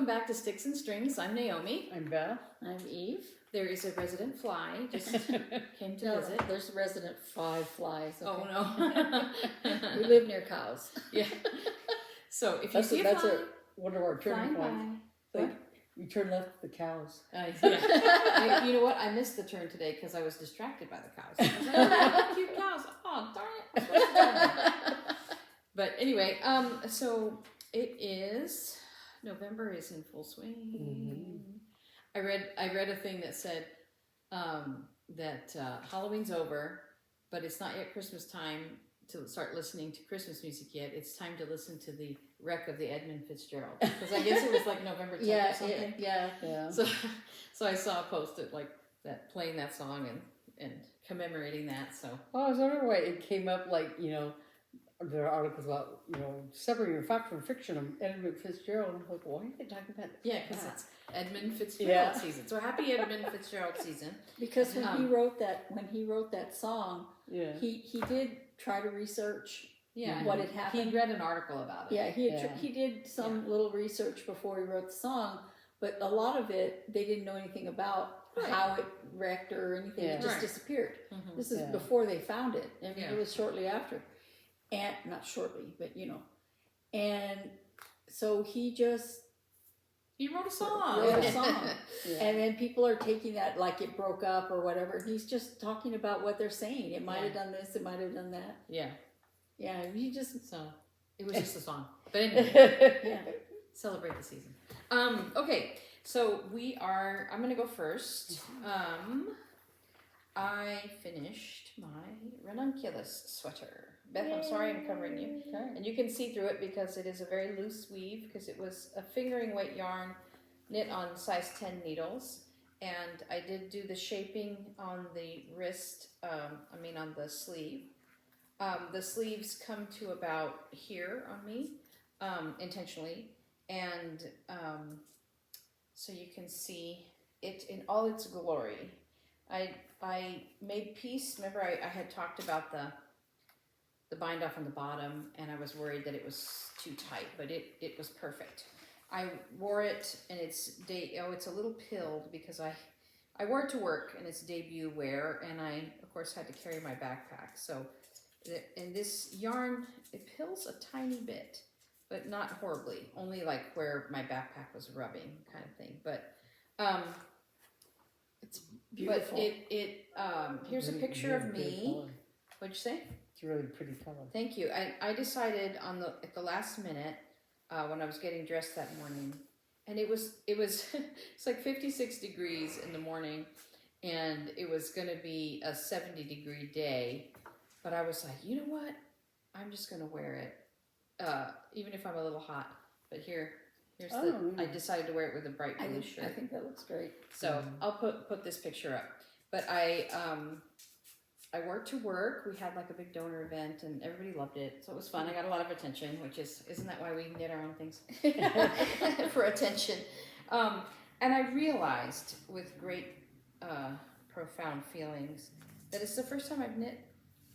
back to Sticks and Strings. I'm Naomi. I'm Beth. I'm Eve. There is a resident fly just came to No, visit. there's resident 5 flies. Okay? Oh no. We live near cows. Yeah. So if you That's see a that's fly, one of our turning flying points. by. Like, you turn left at the cows. Yeah. You know what? I missed the turn today because I was distracted by the cows. I was like, oh, cute cows. Oh, darn it. I'm supposed to turn there. But anyway, so it is November is in full swing. Mm-hmm. I read a thing that said that Halloween's over, but it's not yet Christmas time to start listening to Christmas music yet. It's time to listen to the wreck of the Edmund Fitzgerald, because I guess it was like November 10th or something. Yeah. So I saw a post like that playing that song and commemorating that. So Oh, I was wondering why it came up like, there are articles about, separating your fact from fiction of Edmund Fitzgerald. I'm like, why are they talking about yeah, because that? it's Edmund Fitzgerald season. So happy Edmund Fitzgerald season. Because when he wrote that song, Yeah. he did try to research Yeah, what had happened. He read an article about it. Yeah, he did some little research before he wrote the song, but a lot of it they didn't know anything about how it wrecked or anything. It just disappeared. Mm-hmm. This is before they found it. I mean, Yeah. it was shortly after, and not shortly, but and so he just He wrote a song. And then people are taking that like it broke up or whatever. He's just talking about what they're saying. It might have done this. It might have done that. Yeah. Yeah, he just So it was just a song. But anyway, yeah. celebrate the season. Okay, so I'm gonna go first. I finished my ranunculus sweater. Beth, I'm sorry I'm covering you. Okay. And you can see through it because it is a very loose weave, because it was a fingering weight yarn knit on size 10 needles. And I did do the shaping on the wrist, on the sleeve. The sleeves come to about here on me, intentionally. And so you can see it in all its glory. I made peace. Remember I had talked about the bind off on the bottom, and I was worried that it was too tight, but it was perfect. I wore it, and it's a little pilled because I wore it to work, and it's debut wear, and I of course had to carry my backpack. So, and this yarn, it pills a tiny bit, but not horribly. Only like where my backpack was rubbing, kind of thing. But It's beautiful. But here's a picture of me. What'd you say? It's a really pretty color. Thank you. I decided at the last minute when I was getting dressed that morning, and it was it's like 56 degrees in the morning, and it was going to be a 70-degree day, but I was like, you know what? I'm just going to wear it, even if I'm a little hot. But here's I decided to wear it with a bright blue shirt. I think that looks great. So I'll put this picture up. But I wore it to work. We had like a big donor event, and everybody loved it. So it was fun. I got a lot of attention, isn't that why we knit our own things? For attention. And I realized with great profound feelings that it's the first time I've knit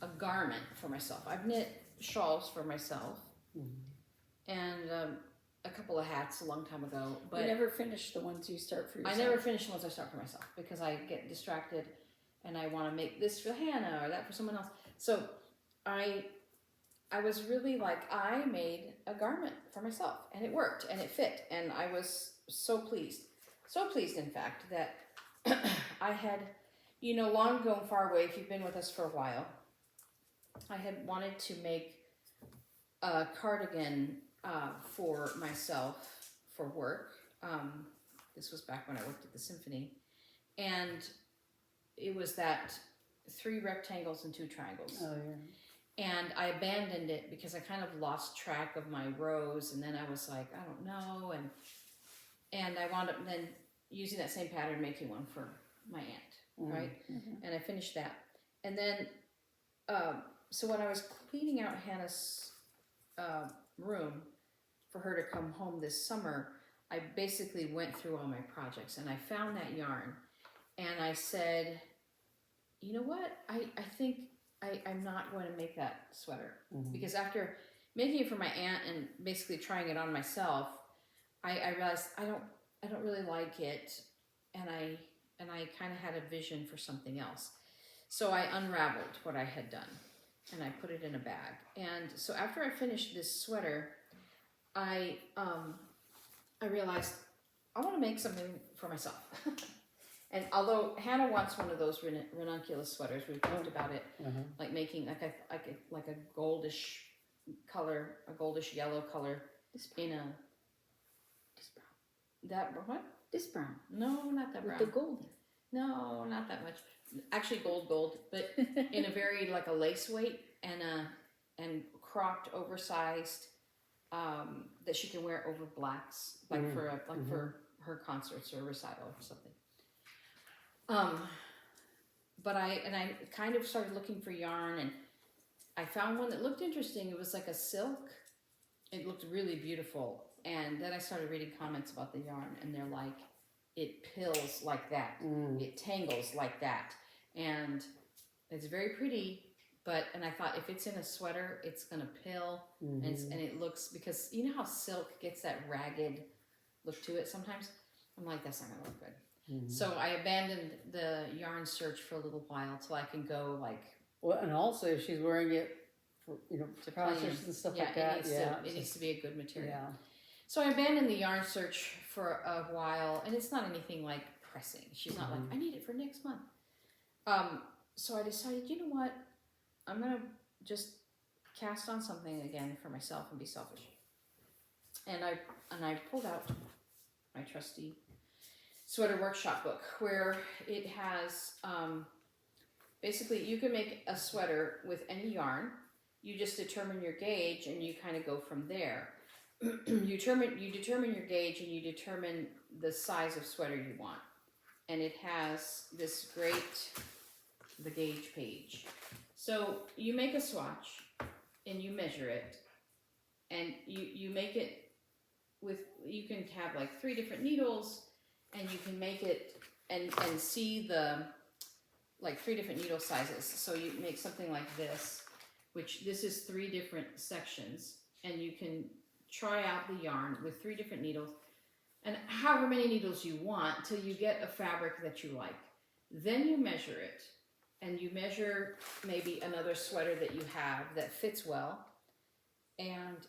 a garment for myself. I've knit shawls for myself, and a couple of hats a long time ago. But you never finish the ones you start for yourself. I never finish the ones I start for myself because I get distracted and I want to make this for Hannah or that for someone else. So I was really like, I made a garment for myself, and it worked and it fit, and I was so pleased. So pleased, in fact, that I had, long ago and far away, if you've been with us for a while, I had wanted to make a cardigan for myself for work. This was back when I worked at the symphony, and it was that 3 rectangles and 2 triangles. Oh yeah. And I abandoned it because I kind of lost track of my rows, and then I was like, I don't know, and I wound up then using that same pattern, making one for my aunt, right? Mm-hmm. And I finished that, and then so when I was cleaning out Hannah's room for her to come home this summer, I basically went through all my projects, and I found that yarn, and I said, you know what, I think I'm not going to make that sweater, because after making it for my aunt and basically trying it on myself, I realized I don't really like it, and I kind of had a vision for something else. So I unraveled what I had done, and I put it in a bag. And so after I finished this sweater, I realized I want to make something for myself. And although Hannah wants one of those ranunculus sweaters, we've talked about it, like making like a goldish color, a goldish yellow color in a This brown. that what? This brown. No, not that brown. With the gold. No, not that much. Actually, gold, but in a very like a lace weight and cropped, oversized, that she can wear over blacks, like for her concerts or a recital or something. But I kind of started looking for yarn, and I found one that looked interesting. It was like a silk. It looked really beautiful, and then I started reading comments about the yarn, and they're like, it pills like that, it tangles like that, and it's very pretty. And I thought, if it's in a sweater, it's gonna pill, and it looks, because you know how silk gets that ragged look to it sometimes. I'm like, that's not gonna look good. So I abandoned the yarn search for a little while till I can go like. Well, and also if she's wearing it for, to concerts and stuff like that, it needs to be a good material. Yeah. So I abandoned the yarn search for a while, and it's not anything like pressing. She's not like, I need it for next month. So I decided, you know what, I'm gonna just cast on something again for myself and be selfish. And I pulled out my trusty sweater workshop book, where it has basically you can make a sweater with any yarn. You just determine your gauge, and you kind of go from there. You determine your gauge, and you determine the size of sweater you want. And it has this the gauge page. So you make a swatch, and you measure it, and you make it with, you can have like 3 different needles, and you can make it and see the like 3 different needle sizes. So you make something like this, which this is 3 different sections, and you can try out the yarn with 3 different needles, and however many needles you want till you get a fabric that you like. Then you measure it, and you measure maybe another sweater that you have that fits well, and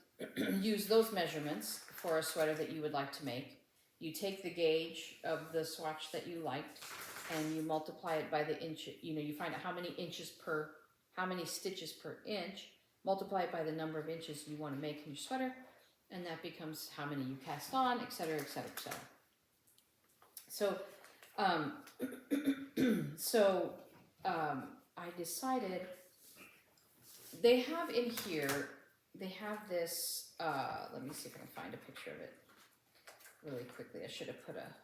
use those measurements for a sweater that you would like to make. You take the gauge of the swatch that you liked, and you multiply it by the inch. You find out how many stitches per inch, multiply it by the number of inches you want to make in your sweater, and that becomes how many you cast on, etc., etc., etc. So, I decided, they have in here, they have this, let me see if I can find a picture of it really quickly. I should have put a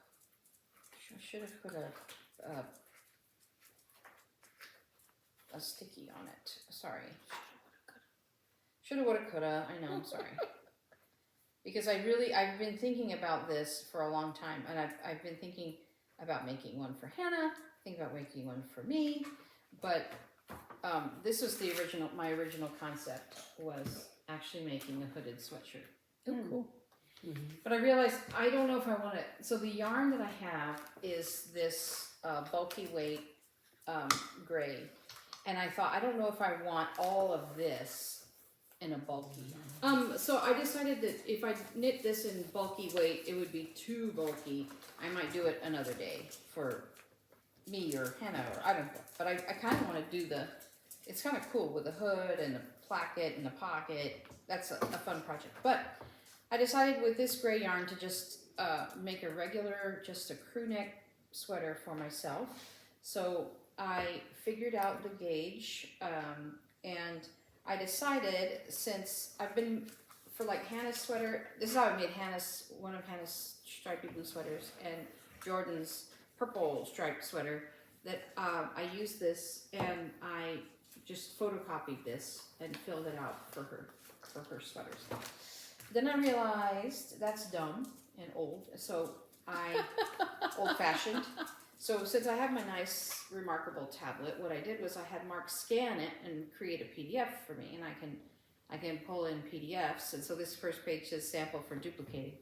sticky on it. Sorry. Shoulda, woulda, coulda. I know, I'm sorry. Because I've been thinking about this for a long time, and I've been thinking about making one for Hannah, thinking about making one for me, but this was my original concept was actually making a hooded sweatshirt. Oh, cool. But I realized I don't know if I want to. So the yarn that I have is this bulky weight gray, and I thought, I don't know if I want all of this in a bulky. So I decided that if I knit this in bulky weight, it would be too bulky. I might do it another day for me or Hannah, or I don't know. But I kind of want to do it's kind of cool with the hood and the placket and the pocket. That's a fun project. But I decided with this gray yarn to just make a regular, just a crew neck sweater for myself. So I figured out the gauge, and I decided, since I've been, for like Hannah's sweater, this is how I made one of Hannah's stripy blue sweaters, and Jordan's purple striped sweater, that I used this, and I just photocopied this and filled it out for her sweaters. Then I realized that's dumb and old, so old-fashioned. So since I have my nice Remarkable tablet, what I did was I had Mark scan it and create a PDF for me, and I can pull in PDFs. And so this first page says sample for duplicating.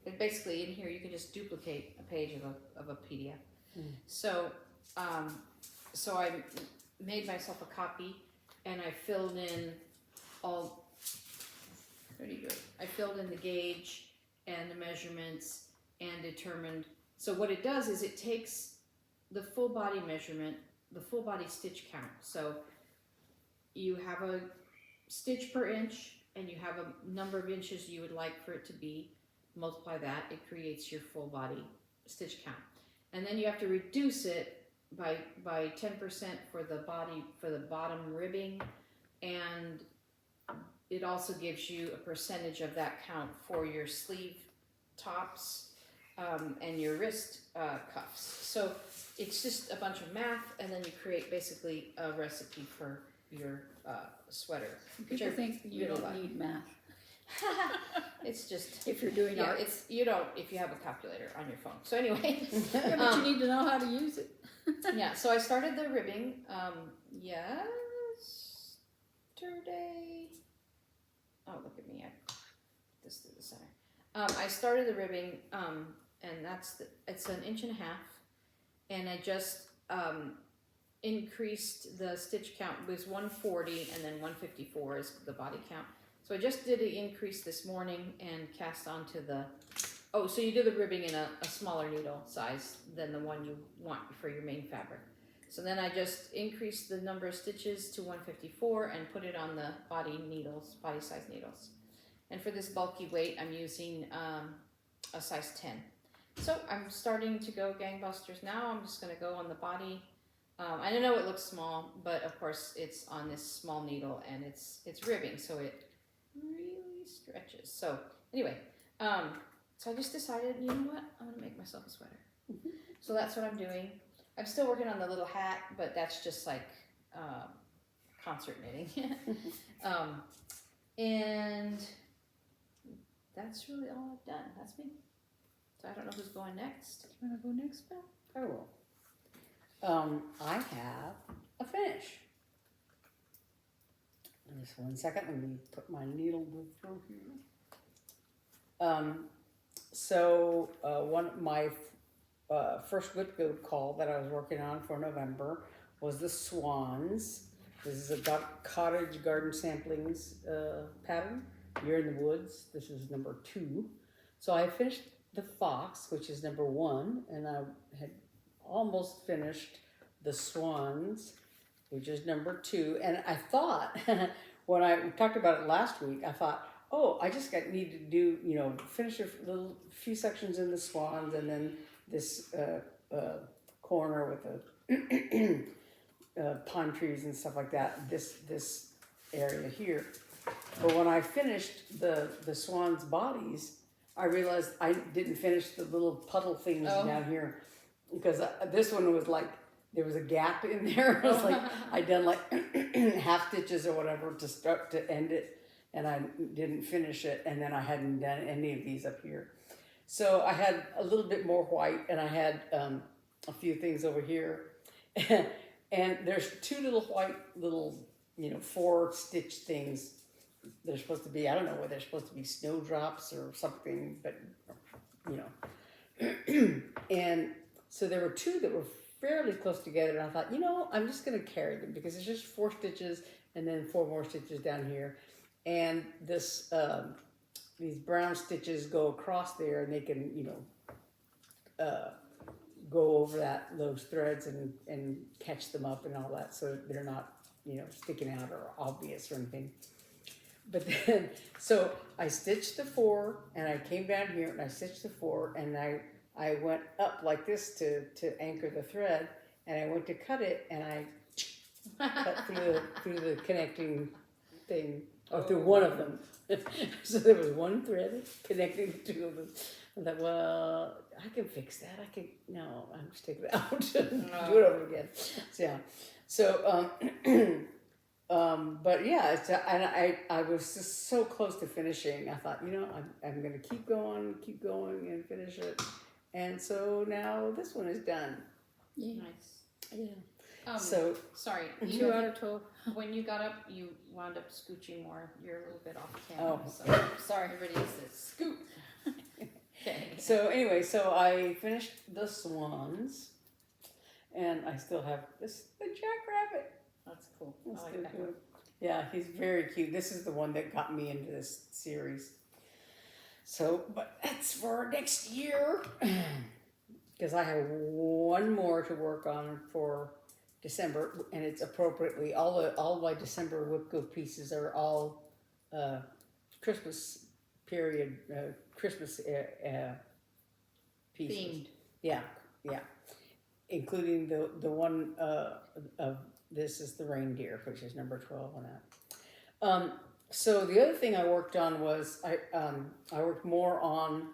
And basically in here you can just duplicate a page of a PDF. Mm. So, so I made myself a copy and I filled in all, pretty good. I filled in the gauge and the measurements and determined, so what it does is it takes the full body measurement, the full body stitch count. So you have a stitch per inch and you have a number of inches you would like for it to be. Multiply that, it creates your full body stitch count. And then you have to reduce it by 10% for the body, for the bottom ribbing, and it also gives you a percentage of that count for your sleeve tops and your wrist cuffs. So it's just a bunch of math, and then you create basically a recipe for your sweater. People think you don't need math. It's just if you're doing yeah, art. it's you don't if you have a calculator on your phone. So anyway, Yeah, but you need to know how to use it. yeah. So I started the ribbing yesterday. Oh, look at me! I put this through the center. I started the ribbing, and it's an 1.5 inches, and I just increased the stitch count. It was 140, and then 154 is the body count. So I just did an increase this morning and cast onto the, oh, so you do the ribbing in a smaller needle size than the one you want for your main fabric. So then I just increased the number of stitches to 154 and put it on the body needles, body size needles. And for this bulky weight, I'm using a size 10. So I'm starting to go gangbusters now. I'm just gonna go on the body. I know it looks small, but of course it's on this small needle and it's ribbing, so it really stretches. So anyway, so I just decided, you know what, I'm gonna make myself a sweater. Mm-hmm. So that's what I'm doing. I'm still working on the little hat, but that's just like concert knitting. And that's really all I've done. That's me. So I don't know who's going next. You want to go next, Belle? I will. I have a finish. Just 1 second, let me put my needle through here. One of my first WIP-GO call that I was working on for November was the swans. This is a cottage garden samplings pattern. You're in the woods. This is number 2. So I finished the fox, which is number 1, and I had almost finished the swans, which is number 2. And I thought, when I talked about it last week, I thought, oh, I just need to do, finish a few sections in the swans, and then this corner with the pine trees and stuff like that, this area here. But when I finished the swans' bodies, I realized I didn't finish the little puddle things down here, because this one was like, there was a gap in there. It was like, I'd done like half stitches or whatever to start to end it, and I didn't finish it, and then I hadn't done any of these up here. So I had a little bit more white, and I had a few things over here. And there's 2 little white 4-stitch things. They're supposed to be, I don't know whether they're supposed to be snowdrops or something, but, And so there were 2 that were fairly close together, and I thought, I'm just going to carry them, because it's just 4 stitches and then 4 more stitches down here. And this, these brown stitches go across there, and they can, go over those threads and catch them up and all that, so they're not, sticking out or obvious or anything. But then, so I stitched the 4, and I came down here and I stitched the 4, and I went up like this to anchor the thread, and I went to cut it, and I cut through the connecting thing, or through one of them. So there was one thread connecting the 2 of them. I thought, well, I can fix that. No, I'm just take it out and do it over again. So, yeah. So, but yeah, and I was just so close to finishing. I thought, I'm going to keep going and finish it. And so now this one is done. Yeah. Nice. Yeah. So sorry. 2 out of 12. When you got up, you wound up scooching more. You're a little bit off camera. Oh. So sorry, everybody needs to scoot. Okay. So anyway, so I finished the swans, and I still have the jackrabbit. That's cool. I That's like still that good. one. Yeah, he's very cute. This is the one that got me into this series. So, but that's for next year, because I have one more to work on for December, and it's appropriately all my December WIP-GO pieces are all Christmas period, Christmas pieces. Themed. Yeah, yeah, including the one of this is the reindeer, which is number 12 on that. So the other thing I worked on was I worked more on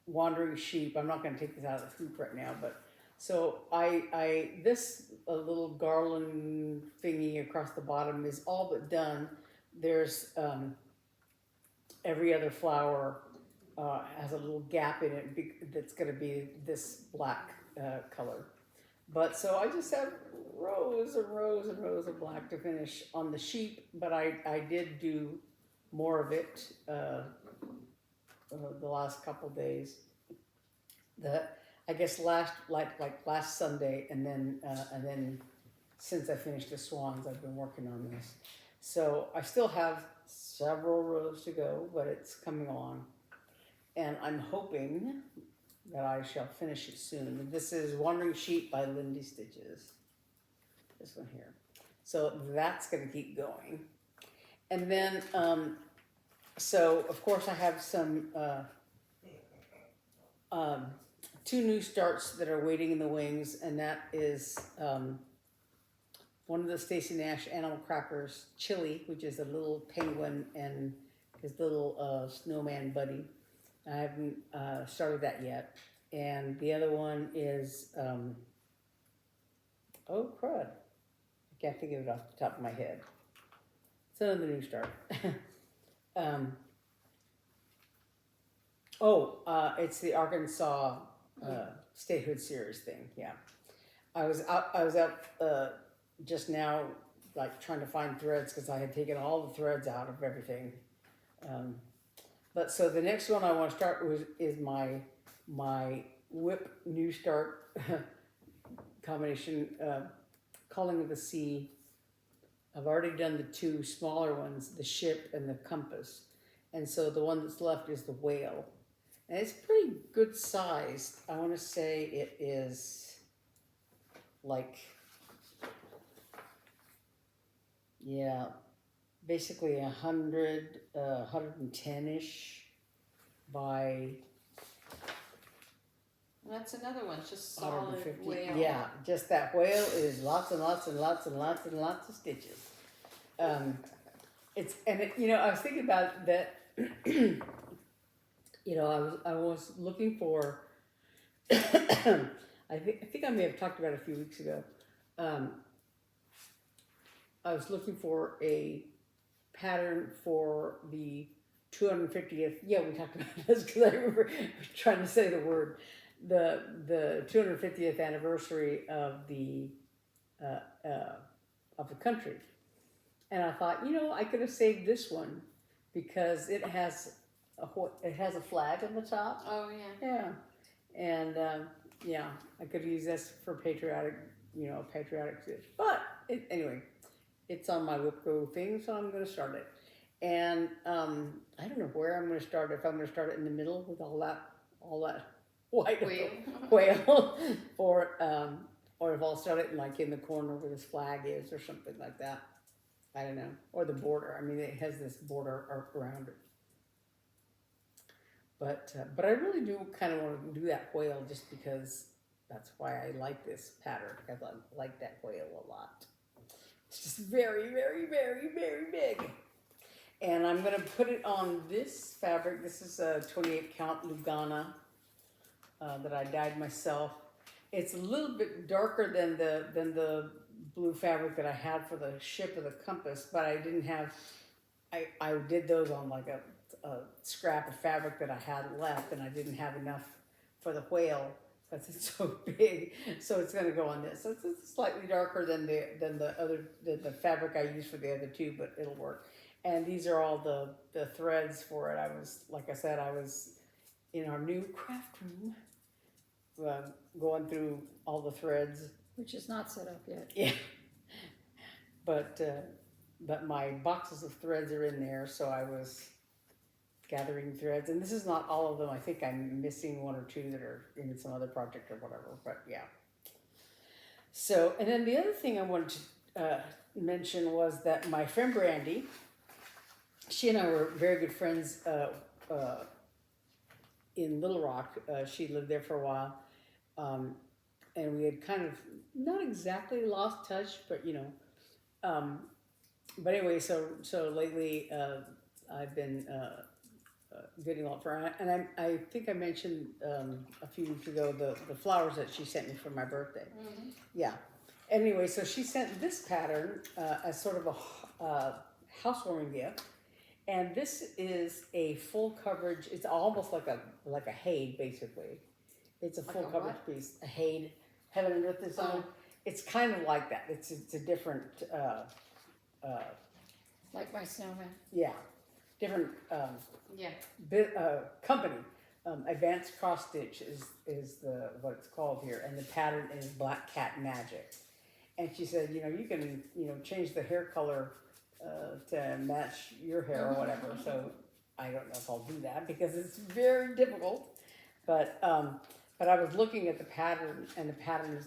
wandering sheep. I'm not going to take this out of the hoop right now, but so this little garland thingy across the bottom is all but done. There's every other flower has a little gap in it that's going to be this black color. But so I just have rows and rows and rows of black to finish on the sheep, but I did do more of it the last couple days. I guess last Sunday, and then since I finished the swans, I've been working on this. So I still have several rows to go, but it's coming along, and I'm hoping that I shall finish it soon. This is Wandering Sheep by Lindy Stitches. This one here. So that's going to keep going. And then, so of course I have some 2 new starts that are waiting in the wings, and that is one of the Stacey Nash Animal Crackers, Chili, which is a little penguin and his little snowman buddy. I haven't started that yet. And the other one is, oh crud, I can't think of it off the top of my head. It's another new start. It's the Arkansas Statehood Series thing, yeah. I was out just now, like trying to find threads because I had taken all the threads out of everything. But so the next one I want to start with is my WIP New Start combination, Calling of the Sea. I've already done the 2 smaller ones, the ship and the compass. And so the one that's left is the whale. And it's pretty good size. I want to say it is like, yeah, basically 110-ish by That's another one. It's just solid 150. whale. Yeah, just that whale is lots and lots and lots and lots and lots of stitches. I was thinking about that. I was looking for. I think I may have talked about it a few weeks ago. I was looking for a pattern for the 250th. Yeah, we talked about this because I remember trying to say the word. The 250th anniversary of the country, and I thought, I could have saved this one because it has a flag on the top. Oh yeah. Yeah, and I could use this for patriotic stitch. But anyway, it's on my WIP-GO thing, so I'm going to start it. And I don't know where I'm going to start. If I'm going to start it in the middle with all that white whale, or if I'll start it in the corner where this flag is, or something like that. I don't know, or the border. I mean, it has this border around it. But I really do kind of want to do that whale just because that's why I like this pattern, because I like that whale a lot. It's just very, very, very, very big. And I'm going to put it on this fabric. This is a 28 count Lugana that I dyed myself. It's a little bit darker than the blue fabric that I had for the ship of the compass, but I didn't have. I did those on like a scrap of fabric that I had left, and I didn't have enough for the whale because it's so big. So it's going to go on this. So it's slightly darker than the fabric I used for the other 2, but it'll work. And these are all the threads for it. I was in our new craft room, going through all the threads. Which is not set up yet. Yeah. But my boxes of threads are in there, so I was gathering threads, and this is not all of them. I think I'm missing one or two that are in some other project or whatever, but yeah. So, and then the other thing I wanted to mention was that my friend Brandy, she and I were very good friends in Little Rock. She lived there for a while, and we had kind of not exactly lost touch, but you know. But anyway, so lately I've been getting a lot for her, and I think I mentioned a few weeks ago the flowers that she sent me for my birthday. Mm-hmm. Yeah. Anyway, so she sent this pattern as sort of a housewarming gift, and this is a full coverage. It's almost like a hade, basically. It's a full Like a coverage what? piece, a hade. Heaven and earth is on. It's kind of like that. It's a different. Like my snowman. Yeah, different Yeah. company. Advanced Cross Stitch is what it's called here, and the pattern is Black Cat Magic. And she said, you know, you can change the hair color to match your hair or whatever. So I don't know if I'll do that because it's very difficult. But I was looking at the pattern, and the pattern is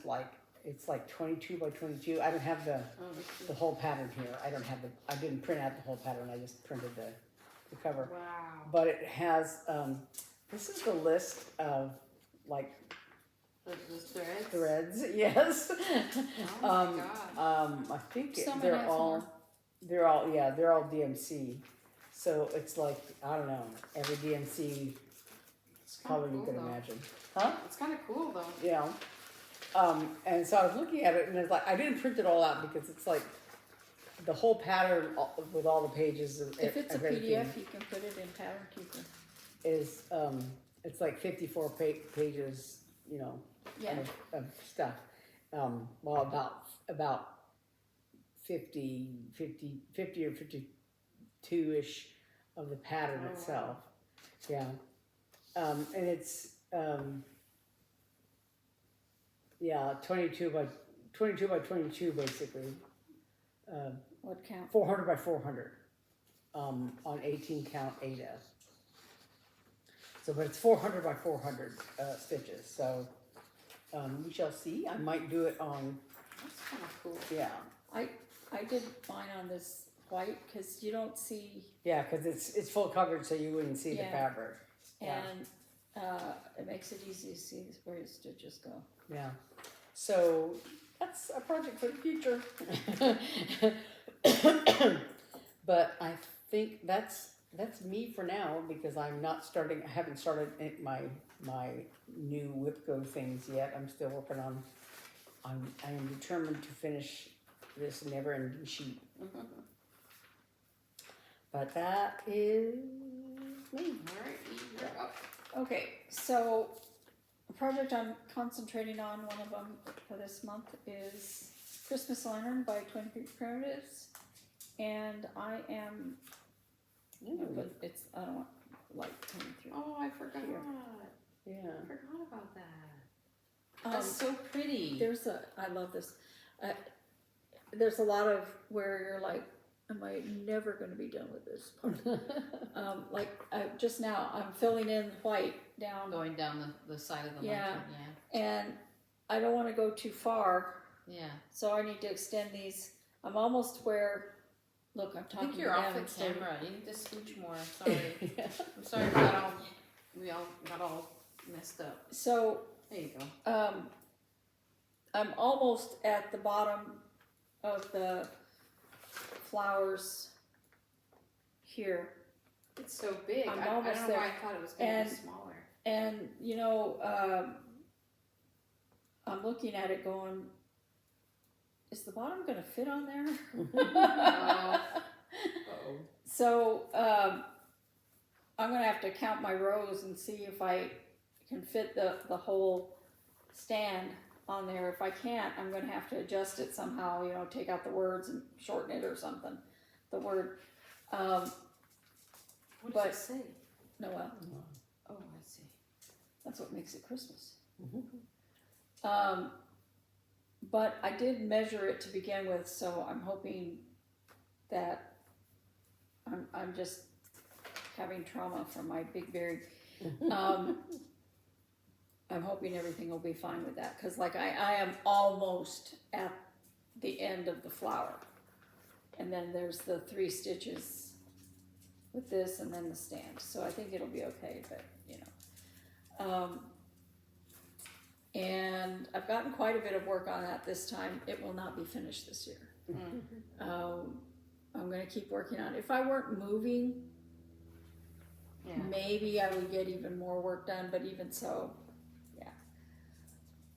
it's like 22 by 22. I don't have the whole pattern here. I didn't print out the whole pattern. I just printed the cover. Wow. But it has, this is the list of like The threads? threads, yes. Oh my God. I think Someone they're has all, more. they're all DMC. So it's like, I don't know, every DMC It's kind color of you cool could though. imagine. Huh? It's kind of cool though. Yeah. And so I was looking at it, and it's like, I didn't print it all out because it's like the whole pattern with all the pages. If it's a of everything PDF, you can put it in Pattern Keeper. is, it's like 54 pages, you know, Yeah. of stuff. Well, about 50 or 52-ish of the pattern Oh, wow. itself. Yeah. And it's, yeah, 22 by 22 basically. What count? 400 by 400 on 18 count 8S. So, but it's 400 by 400 stitches. So we shall see. I might do it on, That's kind of cool. yeah. I did mine on this white because you don't see, Yeah, because it's full coverage, so you wouldn't see the Yeah. fabric. Yeah. and it makes it easy to see where your stitches go. Yeah. So that's a project for the future. But I think that's me for now because I haven't started my new WIP-GO things yet. I'm still working on. I am determined to finish this never-ending sheet. But that is me. Alright, you're up. Okay, so the project I'm concentrating on, one of them for this month is Christmas Lantern by Twin Creek Primitives, and I am. But it's I don't want light coming through. Oh, I forgot. Here. Yeah. I forgot about that. Um, That's so pretty. I love this. There's a lot of where you're like, am I never going to be done with this part? Just now, I'm filling in white down, Going down the side of the Yeah. lantern, yeah. and I don't want to go too far, Yeah. so I need to extend these. I'm almost where. Look, I'm I talking. think you're to off them the instead of- camera. You need to scooch more. Sorry. Yeah. I'm sorry we all got all messed up. So There you go. I'm almost at the bottom of the flowers here. It's so big. I'm I almost don't know there. why I thought it was going to And- be smaller. And, I'm looking at it going, is the bottom going to fit on there? Uh-oh. So, I'm going to have to count my rows and see if I can fit the whole stand on there. If I can't, I'm going to have to adjust it somehow, take out the words and shorten it or something. The word, What But- does it say? Noel. Oh, I see. That's what makes it Christmas. But I did measure it to begin with, so I'm hoping that I'm just having trauma from my big berry. I'm hoping everything will be fine with that, because like I am almost at the end of the flower, and then there's the 3 stitches with this and then the stand, so I think it'll be okay, but you know. And I've gotten quite a bit of work on that this time. It will not be finished this year. I'm going to keep working on it. If I weren't moving, maybe I would get even more work done, but even so, yeah.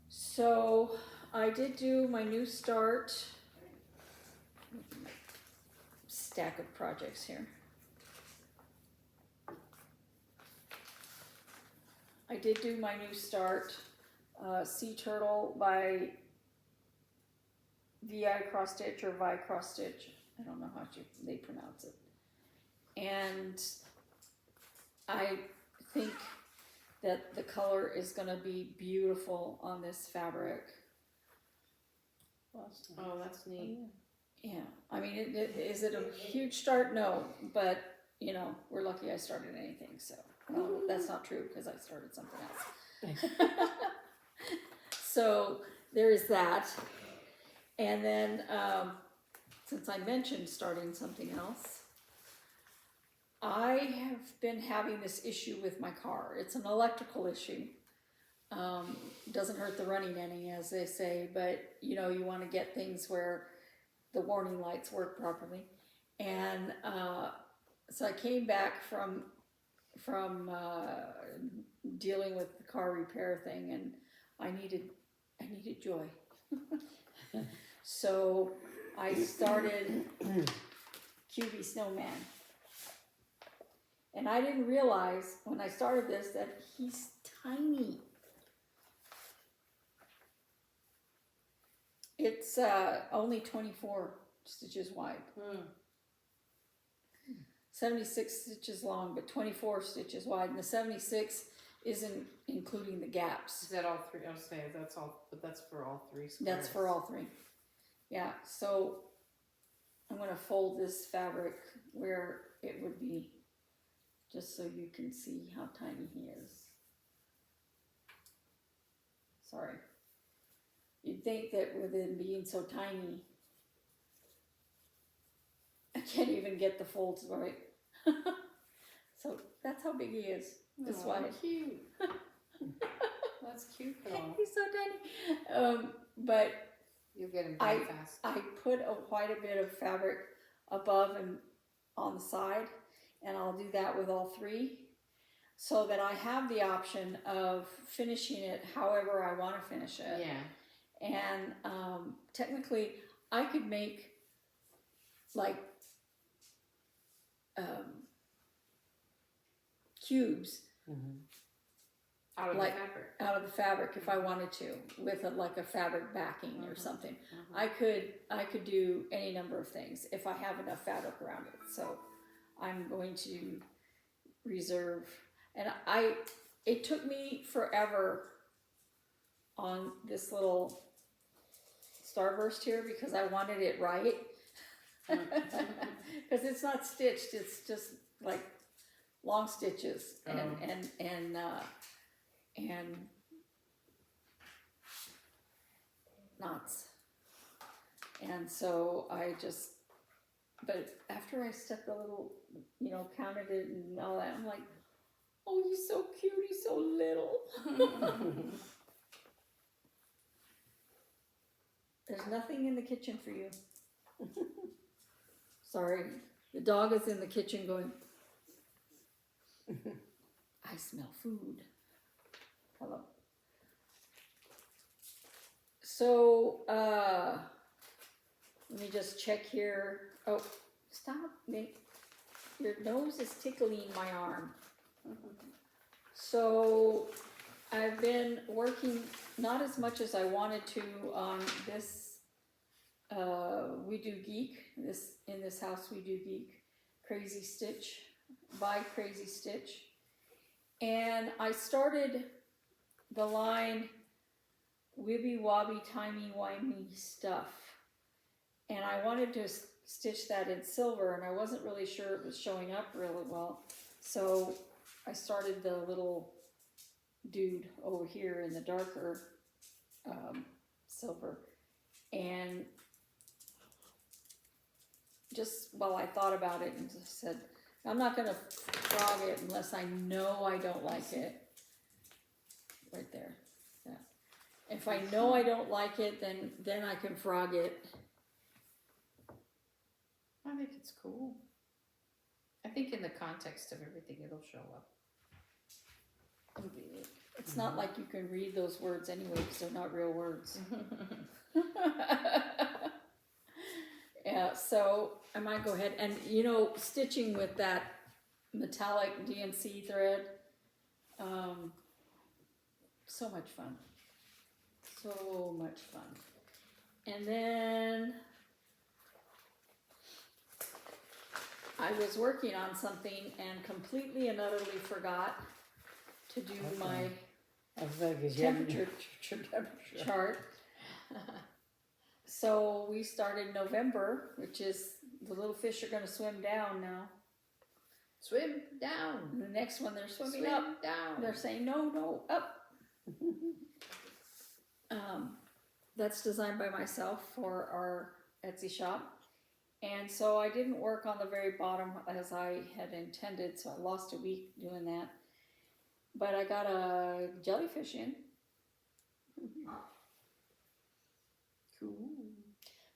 So I did do my new start. Stack of projects here. I did do my new start. Sea Turtle by VI cross stitch or Vi cross stitch. I don't know how they pronounce it. And I think that the color is going to be beautiful on this fabric. Oh, that's neat. Yeah, I mean, is it a huge start? No, but you know, we're lucky I started anything. So well, that's not true because I started something else. So there is that. And then, since I mentioned starting something else, I have been having this issue with my car. It's an electrical issue. Doesn't hurt the running any, as they say, but you know, you want to get things where the warning lights work properly. And so I came back from dealing with the car repair thing, and I needed joy. So I started QB Snowman. And I didn't realize when I started this that he's tiny. It's only 24 stitches wide. 76 stitches long, but 24 stitches wide. And the 76 isn't including the gaps. Is that all 3? I was saying that's all, but that's for all 3 squares. That's for all 3. Yeah, so I'm going to fold this fabric where it would be, just so you can see how tiny he is. Sorry. You'd think that with him being so tiny, I can't even get the folds right. So that's how big he is. This one. Cute. That's cute though. He's so tiny. But you'll get him very fast. I put quite a bit of fabric above and on the side, and I'll do that with all 3, so that I have the option of finishing it however I want to finish it. Yeah. And technically, I could make like cubes out of the fabric. Out of the fabric, if I wanted to, with like a fabric backing or something. I could do any number of things if I have enough fabric around it. So I'm going to reserve, and it took me forever on this little starburst here because I wanted it right. Because it's not stitched, it's just like long stitches and knots. And so but after I stepped a little, you know, counted it and all that, I'm like, oh, he's so cute, he's so little. There's nothing in the kitchen for you. Sorry, the dog is in the kitchen going, I smell food. Hello. So, let me just check here. Oh, stop, Nick. Your nose is tickling my arm. So, I've been working not as much as I wanted to on this. We do geek. In this house we do geek. Crazy Stitch by Crazy Stitch. And I started the line Wibby Wobby Timey Wimey Stuff. And I wanted to stitch that in silver, and I wasn't really sure it was showing up really well. So I started the little dude over here in the darker silver. And just while I thought about it and just said, I'm not going to frog it unless I know I don't like it. Right there. Yeah. If I know I don't like it, then I can frog it. I think it's cool. I think in the context of everything, it'll show up. It's not like you can read those words anyway because they're not real words. Yeah, so I might go ahead and, you know, stitching with that metallic DMC thread, so much fun. So much fun. And then I was working on something and completely and utterly forgot to do my temperature chart. So we started November, which is the little fish are going to swim down now. Swim down. And the next one they're swimming Swim up. down. They're saying no, up. That's designed by myself for our Etsy shop. And so I didn't work on the very bottom as I had intended, so I lost a week doing that. But I got a jellyfish in. Cool.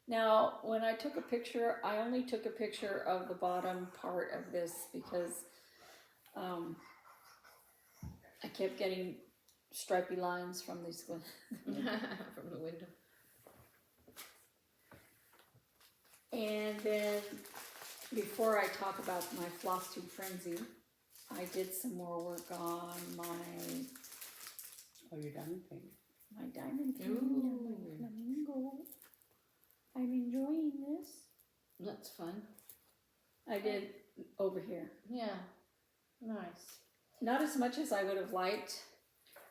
Now, when I took a picture, I only took a picture of the bottom part of this because I kept getting stripy lines from these from the window. And then before I talk about my Flosstube frenzy, I did some more work on my your diamond thing. My diamond king and my flamingo. I'm enjoying this. That's fun. I did over here. Yeah. Nice. Not as much as I would have liked.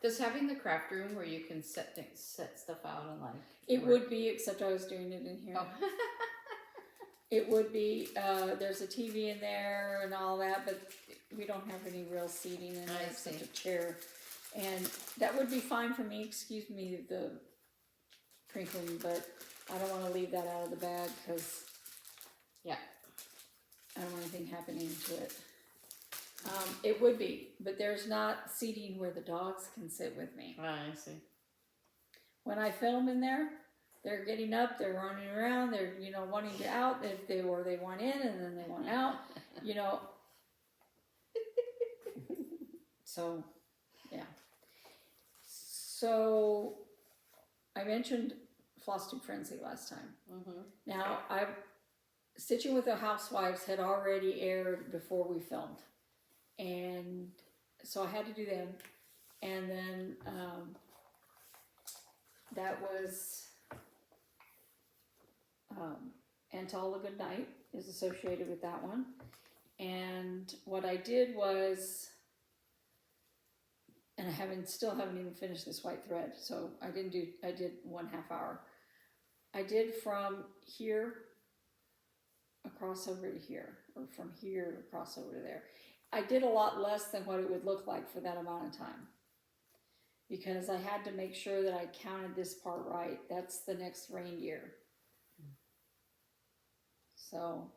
Does having the craft room where you can set stuff out and like It work? would be, except I was doing it in here. Oh. It would be, there's a TV in there and all that, but we don't have any real seating in there except a chair. And that would be fine for me, excuse me, the crinkling, but I don't want to leave that out of the bag because yeah, I don't want anything happening to it. It would be, but there's not seating where the dogs can sit with me. I see. When I film in there, they're getting up, they're running around, they're, you know, wanting to out if they want in and then they want out, you know. So, yeah. So, I mentioned Flosstube Frenzy last time. Mm-hmm. Now, Stitching with the Housewives had already aired before we filmed. And so I had to do them. And then that was And to All a Good Night is associated with that one. And what I did was, and I still haven't even finished this white thread, so I did 1/2 hour. I did from here across over to here, or from here across over to there. I did a lot less than what it would look like for that amount of time, because I had to make sure that I counted this part right. That's the next reindeer. So,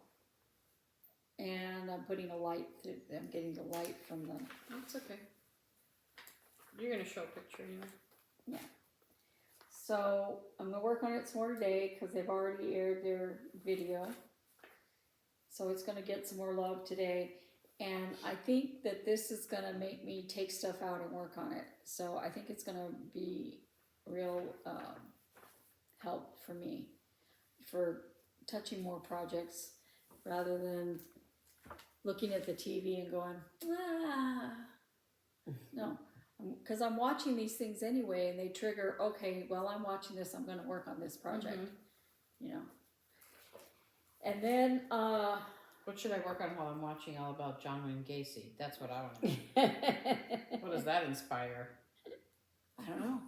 and I'm putting a light, I'm getting the light from the... That's okay. You're going to show a picture anyway. Yeah. So, I'm going to work on it some more today because they've already aired their video. So, it's going to get some more love today. And I think that this is going to make me take stuff out and work on it. So, I think it's going to be real help for me for touching more projects rather than looking at the TV and going, no. Because I'm watching these things anyway, and they trigger, okay, well, I'm watching this, I'm going to work on this project, you know. And then... what should I work on while I'm watching All About John Wayne Gacy? That's what I want to do. What does that inspire? I I don't know.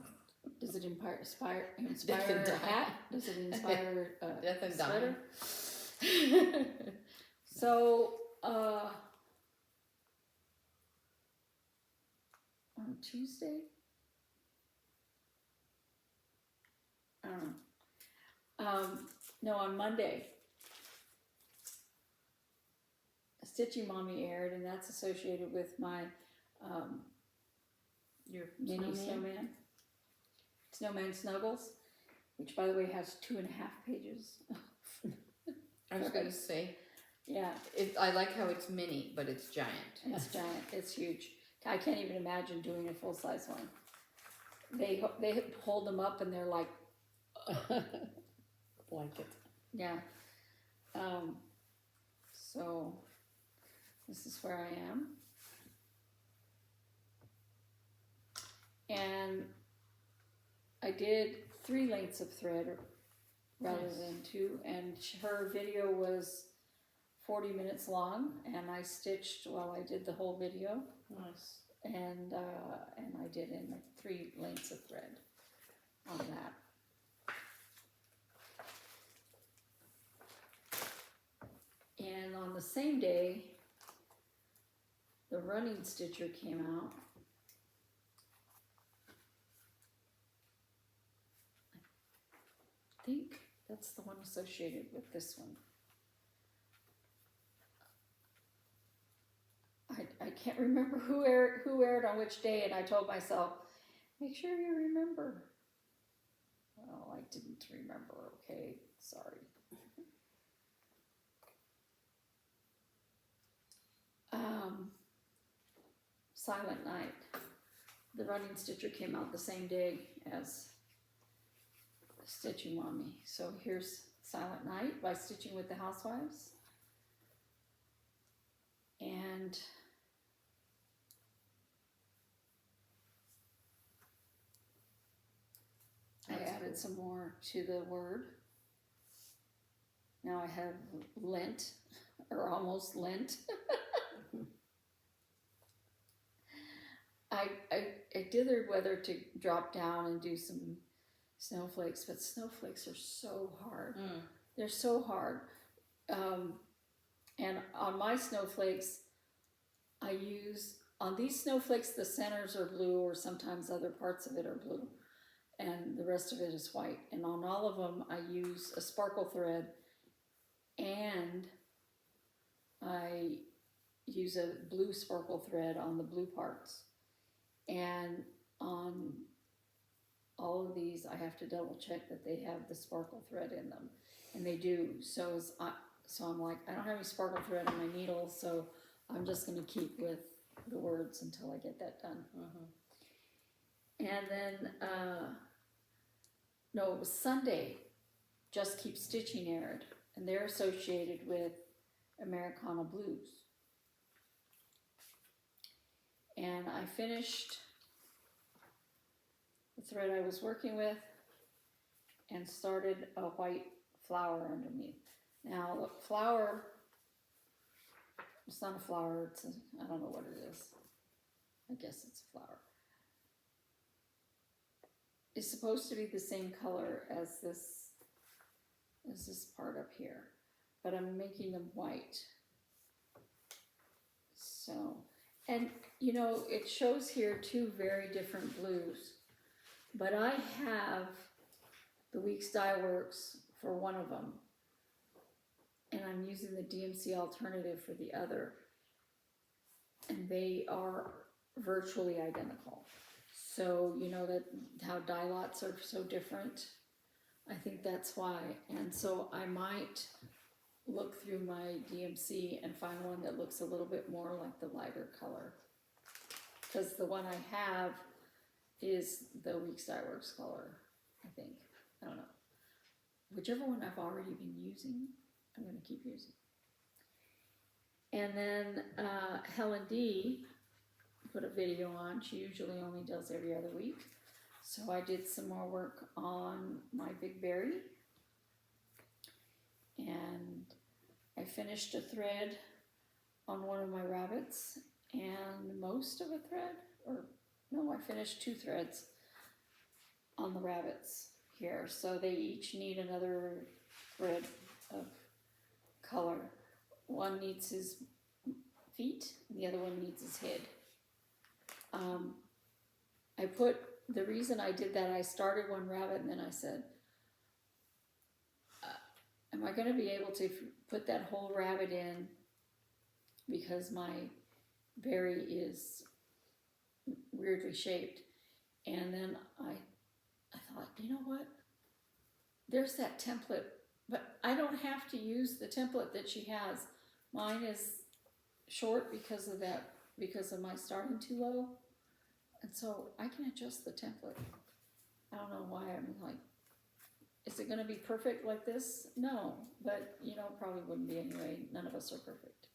Does it inspire Death and a dying. hat? Does it inspire a Death and sweater? dying. So, on Tuesday? I don't know. No, on Monday, Stitchy Mommy aired, and that's associated with my Your mini snowman Snuggles, which by the way has 2.5 pages. I was gonna say, Yeah, I like how it's mini, but it's giant. it's giant. It's huge. I can't even imagine doing a full size one. They hold them up and they're like, Blanket. yeah. So this is where I am. And I did 3 lengths of thread rather Nice. than 2, and her video was 40 minutes long, and I stitched while I did the whole video, Nice. and I did in 3 lengths of thread on that. And on the same day, the running stitcher came out. I think that's the one associated with this one. I can't remember who aired on which day, and I told myself, make sure you remember. Well, I didn't remember, okay, sorry. Silent Night. The running stitcher came out the same day as Stitching Mommy. So here's Silent Night by Stitching with the Housewives. And I added some more to the word. Now I have Lent, or almost Lent. I dithered whether to drop down and do some snowflakes, but snowflakes are so hard. They're so hard. And on my snowflakes, on these snowflakes, the centers are blue, or sometimes other parts of it are blue, and the rest of it is white. And on all of them, I use a sparkle thread, and I use a blue sparkle thread on the blue parts. And on all of these, I have to double check that they have the sparkle thread in them, and they do. So I'm like, I don't have any sparkle thread on my needle, so I'm just going to keep with the words until I get that done. And then, no, it was Sunday, Just Keep Stitching aired, and they're associated with Americana Blues. And I finished the thread I was working with and started a white flower underneath. Now, the flower, it's not a flower, I don't know what it is. I guess it's a flower. It's supposed to be the same color as this part up here, but I'm making them white. So, and you know, it shows here 2 very different blues, but I have the Weeks Dye Works for one of them, and I'm using the DMC alternative for the other, and they are virtually identical. So you know that how dye lots are so different. I think that's why. And so I might look through my DMC and find one that looks a little bit more like the lighter color, because the one I have is the Weeks Dye Works color, I think. I don't know. Whichever one I've already been using, I'm going to keep using. And then Helen D put a video on. She usually only does every other week. So I did some more work on my Big Berry. And I finished a thread on one of my rabbits and most of a thread, or no, I finished 2 threads on the rabbits here. So they each need another thread of color. One needs his feet, and the other one needs his head. The reason I did that, I started one rabbit and then I said, am I going to be able to put that whole rabbit in, because my berry is weirdly shaped. And then I thought, you know what, there's that template, but I don't have to use the template that she has. Mine is short because of my starting too low, and so I can adjust the template. I don't know why I'm like, is it going to be perfect like this? No, but probably wouldn't be anyway. None of us are perfect.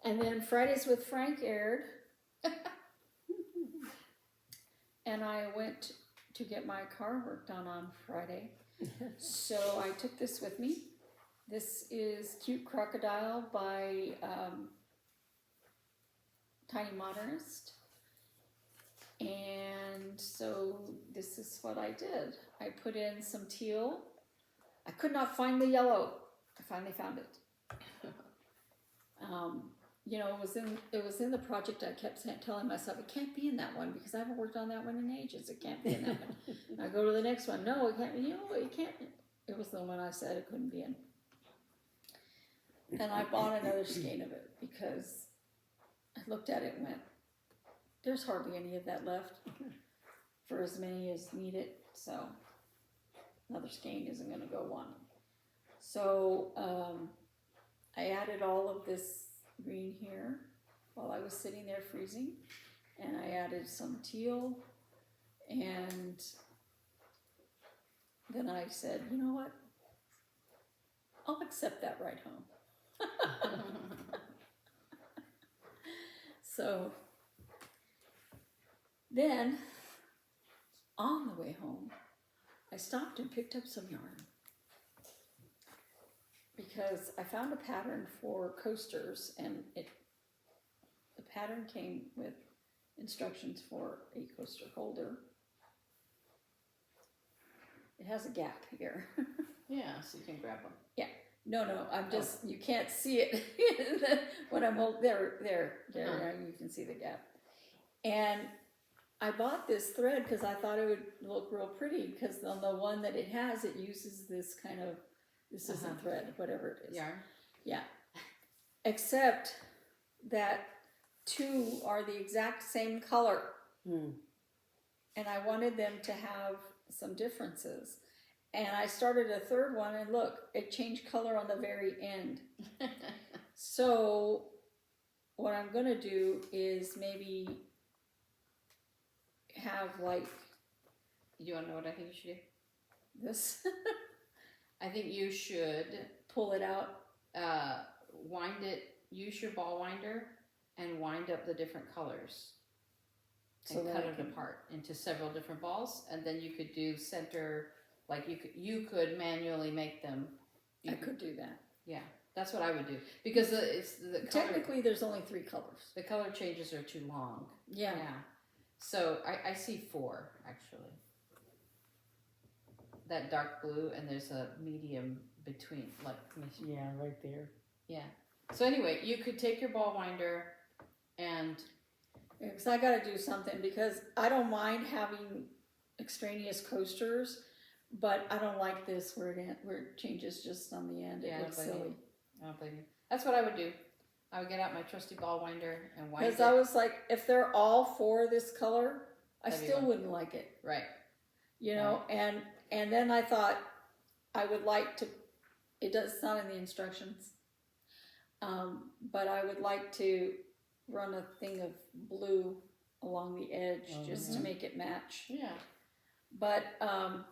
And then Fridays with Frank aired, and I went to get my car work done on Friday. So I took this with me. This is Cute Crocodile by Tiny Modernist. And so this is what I did. I put in some teal. I could not find the yellow. I finally found it. It was in the project. I kept telling myself, it can't be in that one because I haven't worked on that one in ages. It can't be in that one. And I go to the next one. No, it can't. It can't. It was the one I said it couldn't be in. And I bought another skein of it because I looked at it and went, there's hardly any of that left for as many as need it. So another skein isn't going to go one. So I added all of this green here while I was sitting there freezing, and I added some teal, and then I said, you know what, I'll accept that ride home. So then on the way home I stopped and picked up some yarn, because I found a pattern for coasters, and the pattern came with instructions for a coaster holder. It has a gap here. Yeah, so you can grab them. Yeah. No, I'm just, you can't see it when I'm holding, there, you can see the gap. And I bought this thread because I thought it would look real pretty, because on the one that it has, it uses this kind of, this isn't thread, whatever it is. Yarn. Yeah. Except that two are the exact same color. And I wanted them to have some differences. And I started a third one, and look, it changed color on the very end. So what I'm going to do is maybe have like... You want to know what I think you should do? This. I think you should Pull it out. Wind it, use your ball winder and wind up the different colors. And So cut it apart into several different balls, and then you could do center, like you could manually make them. I could do that. Yeah, that's what I would do, because the color, Technically, there's only 3 colors. the color changes are too long. Yeah. Yeah. So I see 4 actually. That dark blue, and there's a medium between, like, Yeah, right there. yeah. So anyway, you could take your ball winder and Because I got to do something, because I don't mind having extraneous coasters, but I don't like this where it changes just on the end. Yeah, It looks I don't blame silly. I don't blame you. That's what I would do. I would get out my trusty ball winder and wind Because it. I was like, if they're all for this color, I That'd be still one. wouldn't like it. Right. You know, and then I thought I would like to, it's not in the instructions, but I would like to run a thing of blue along the edge just to make it match. Yeah. But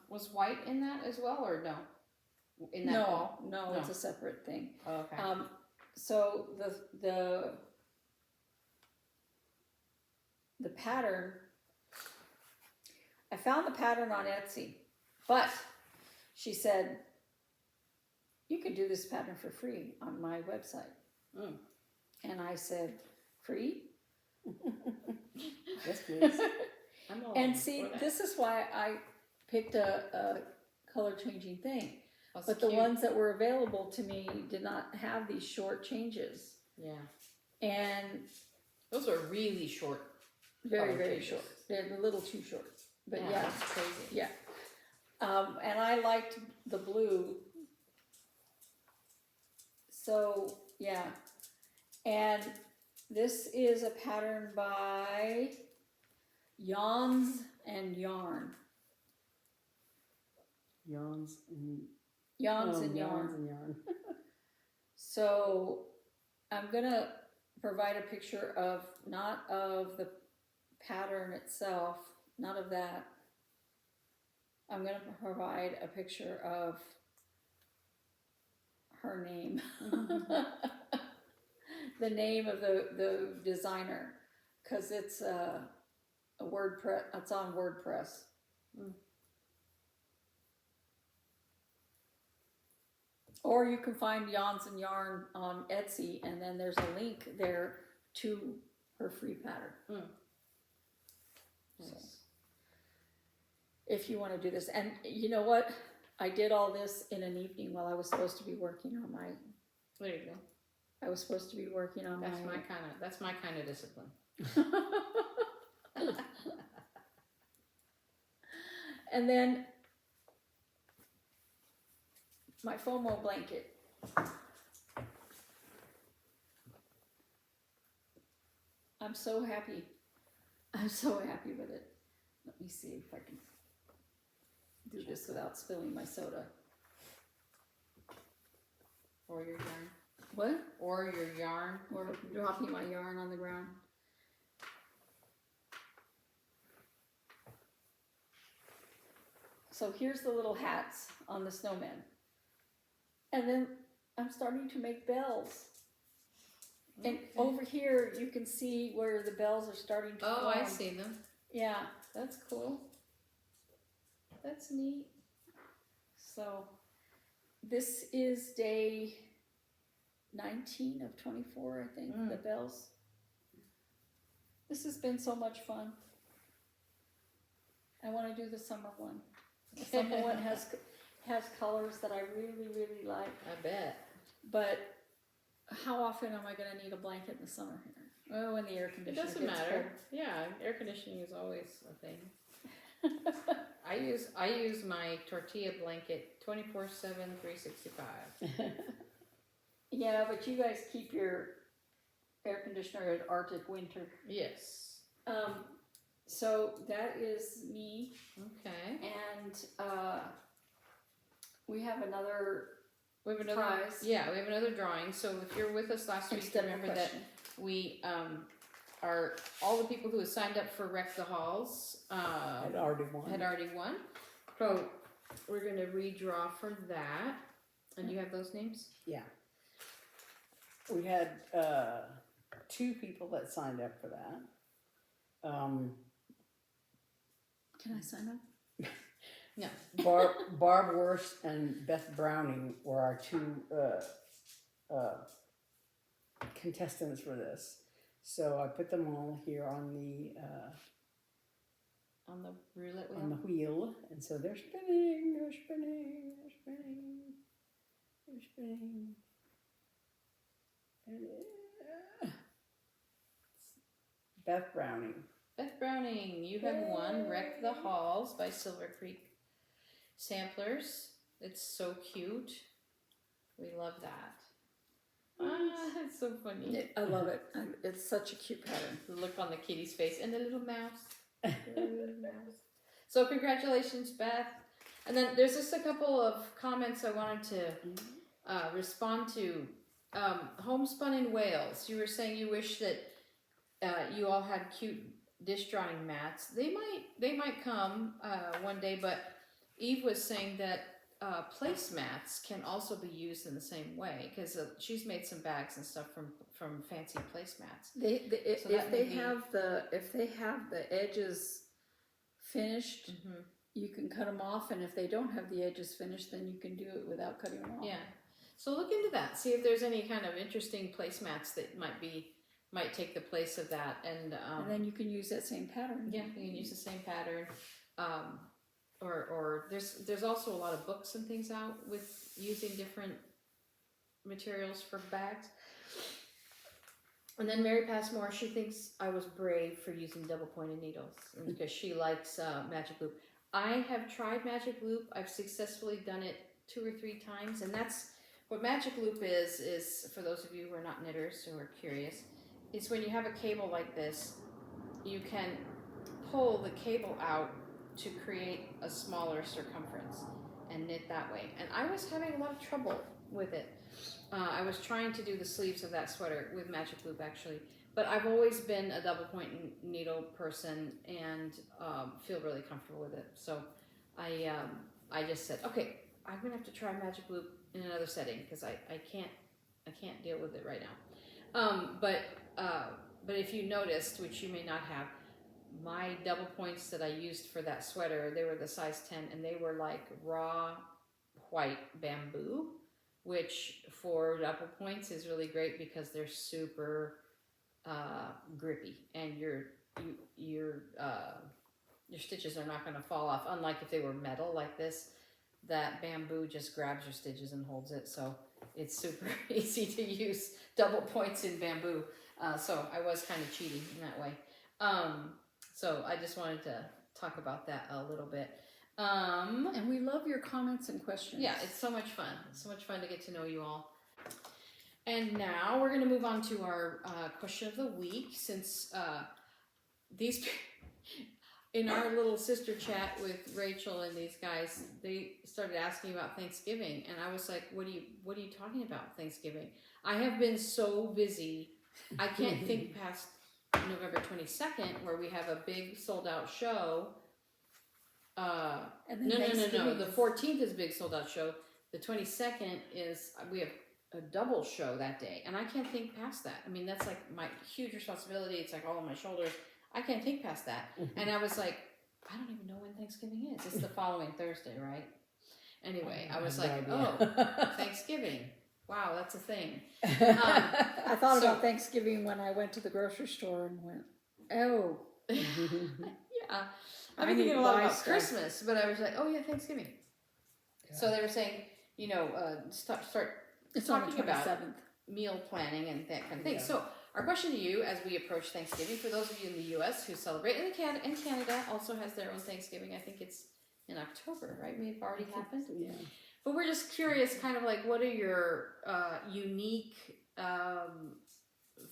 Was white in that as well, or no? In that ball? No, it's a separate thing. Oh, okay. So the pattern, I found the pattern on Etsy, but she said, you could do this pattern for free on my website. And I said, free? Yes, please. I'm all And in see, for that. this is why I picked a color changing thing. That's But the cute. ones that were available to me did not have these short changes. Yeah. And Those are really short. very, Color very changes. short. They're a little too short. But yeah. That's crazy. Yeah. And I liked the blue. So, yeah. And this is a pattern by Yawns and Yarn. Yawns and Yawns oh, and Yarn. Yawns and yarn. So I'm gonna provide a picture of, not of the pattern itself, not of that. I'm gonna provide a picture of her name. The name of the designer, because it's a WordPress, it's on WordPress. Or you can find Yawns and Yarn on Etsy, and then there's a link there to her free pattern. Nice. So, if you want to do this, and you know what? I did all this in an evening while I was supposed to be working on my. There you go. I was supposed to be working on That's my. That's my kind of discipline. And then my FOMO blanket. I'm so happy. I'm so happy with it. Let me see if I can do this without spilling my soda. Or your yarn. What? Or your yarn. Or dropping my yarn on the ground. So here's the little hats on the snowman. And then I'm starting to make bells. And over here you can see where the bells are starting to Oh, form. I see them. Yeah, That's cool. That's neat. so this is day 19 of 24, I think, the bells. This has been so much fun. I want to do the summer one. The summer one has colors that I really, really like. I bet. But how often am I going to need a blanket in the summer here? Oh, when the air It conditioner doesn't gets matter. Yeah, air conditioning is always a thing. I use my tortilla blanket 24/7, 365. Yeah, but you guys keep your air conditioner at Arctic winter. Yes. So that is me, Okay. and we have another We have another prize. Yeah, we have another drawing. So if you're with us last week, Instead of a remember that question. we are all the people who have signed up for Wreck the Halls I'd already won. had already won. So we're gonna redraw for that. And you have those names? Yeah. We had 2 people that signed up for that. Can I sign up? No. Barb Worst and Beth Browning were our 2 contestants for this. So I put them all here on the roulette wheel. on the wheel, and so they're spinning, they're spinning, they're spinning, they're spinning. And, Beth Browning. Beth Browning, you have won Wreck the Halls by Silver Creek Samplers. It's so cute. We love that. It's so funny. I love it. It's such a cute pattern. The look on the kitty's face and the little mouse. The little mouse. So congratulations, Beth. And then there's just a couple of comments I wanted to respond to. Homespun in Wales. You were saying you wish that you all had cute dish drawing mats. They might come one day, but Eve was saying that placemats can also be used in the same way, because she's made some bags and stuff from fancy placemats. If they have the edges finished, you can cut them off, and if they don't have the edges finished, then you can do it without cutting them off. Yeah. So look into that. See if there's any kind of interesting placemats that might be might take the place of that. And then you can use that same pattern. yeah, you can use the same pattern. Or there's also a lot of books and things out with using different materials for bags. And then Mary Passmore, she thinks I was brave for using double pointed needles because she likes magic loop. I have tried magic loop. I've successfully done it 2 or 3 times, and that's what magic loop is for those of you who are not knitters who are curious. It's when you have a cable like this, you can pull the cable out to create a smaller circumference and knit that way. And I was having a lot of trouble with it. I was trying to do the sleeves of that sweater with magic loop actually, but I've always been a double point needle person and feel really comfortable with it. So I just said, okay, I'm gonna have to try magic loop in another setting because I can't deal with it right now. But if you noticed, which you may not have, my double points that I used for that sweater, they were the size 10 and they were like raw white bamboo, which for double points is really great because they're super grippy and your stitches are not going to fall off. Unlike if they were metal like this, that bamboo just grabs your stitches and holds it. So it's super easy to use double points in bamboo. So I was kind of cheating in that way. So I just wanted to talk about that a little bit. And we love your comments and questions. Yeah, it's so much fun. It's so much fun to get to know you all. And now we're going to move on to our question of the week, since these in our little sister chat with Rachel and these guys, they started asking about Thanksgiving, and I was like, what are you talking about, Thanksgiving? I have been so busy, I can't think past November 22nd, where we have a big sold out show. And No. The 14th is a big sold out show. The 22nd is, we have a double show that day, and I can't think past that. I mean, that's like my huge responsibility. It's like all on my shoulders. I can't think past that. And I was like, I don't even know when Thanksgiving is. It's the following Thursday, right? Anyway, I was like, oh, Thanksgiving. Wow, that's a thing. I thought about Thanksgiving when I went to the grocery store and went, oh. Yeah. I've been thinking a lot about Christmas, but I was like, oh yeah, Thanksgiving. Yeah. So they were saying, start talking about meal planning and that kind of thing. Yeah. So our question to you as we approach Thanksgiving, for those of you in the U.S. who celebrate, and Canada also has their own Thanksgiving. I think it's in October, right? May have already happened. Yeah. But we're just curious, kind of like, what are your unique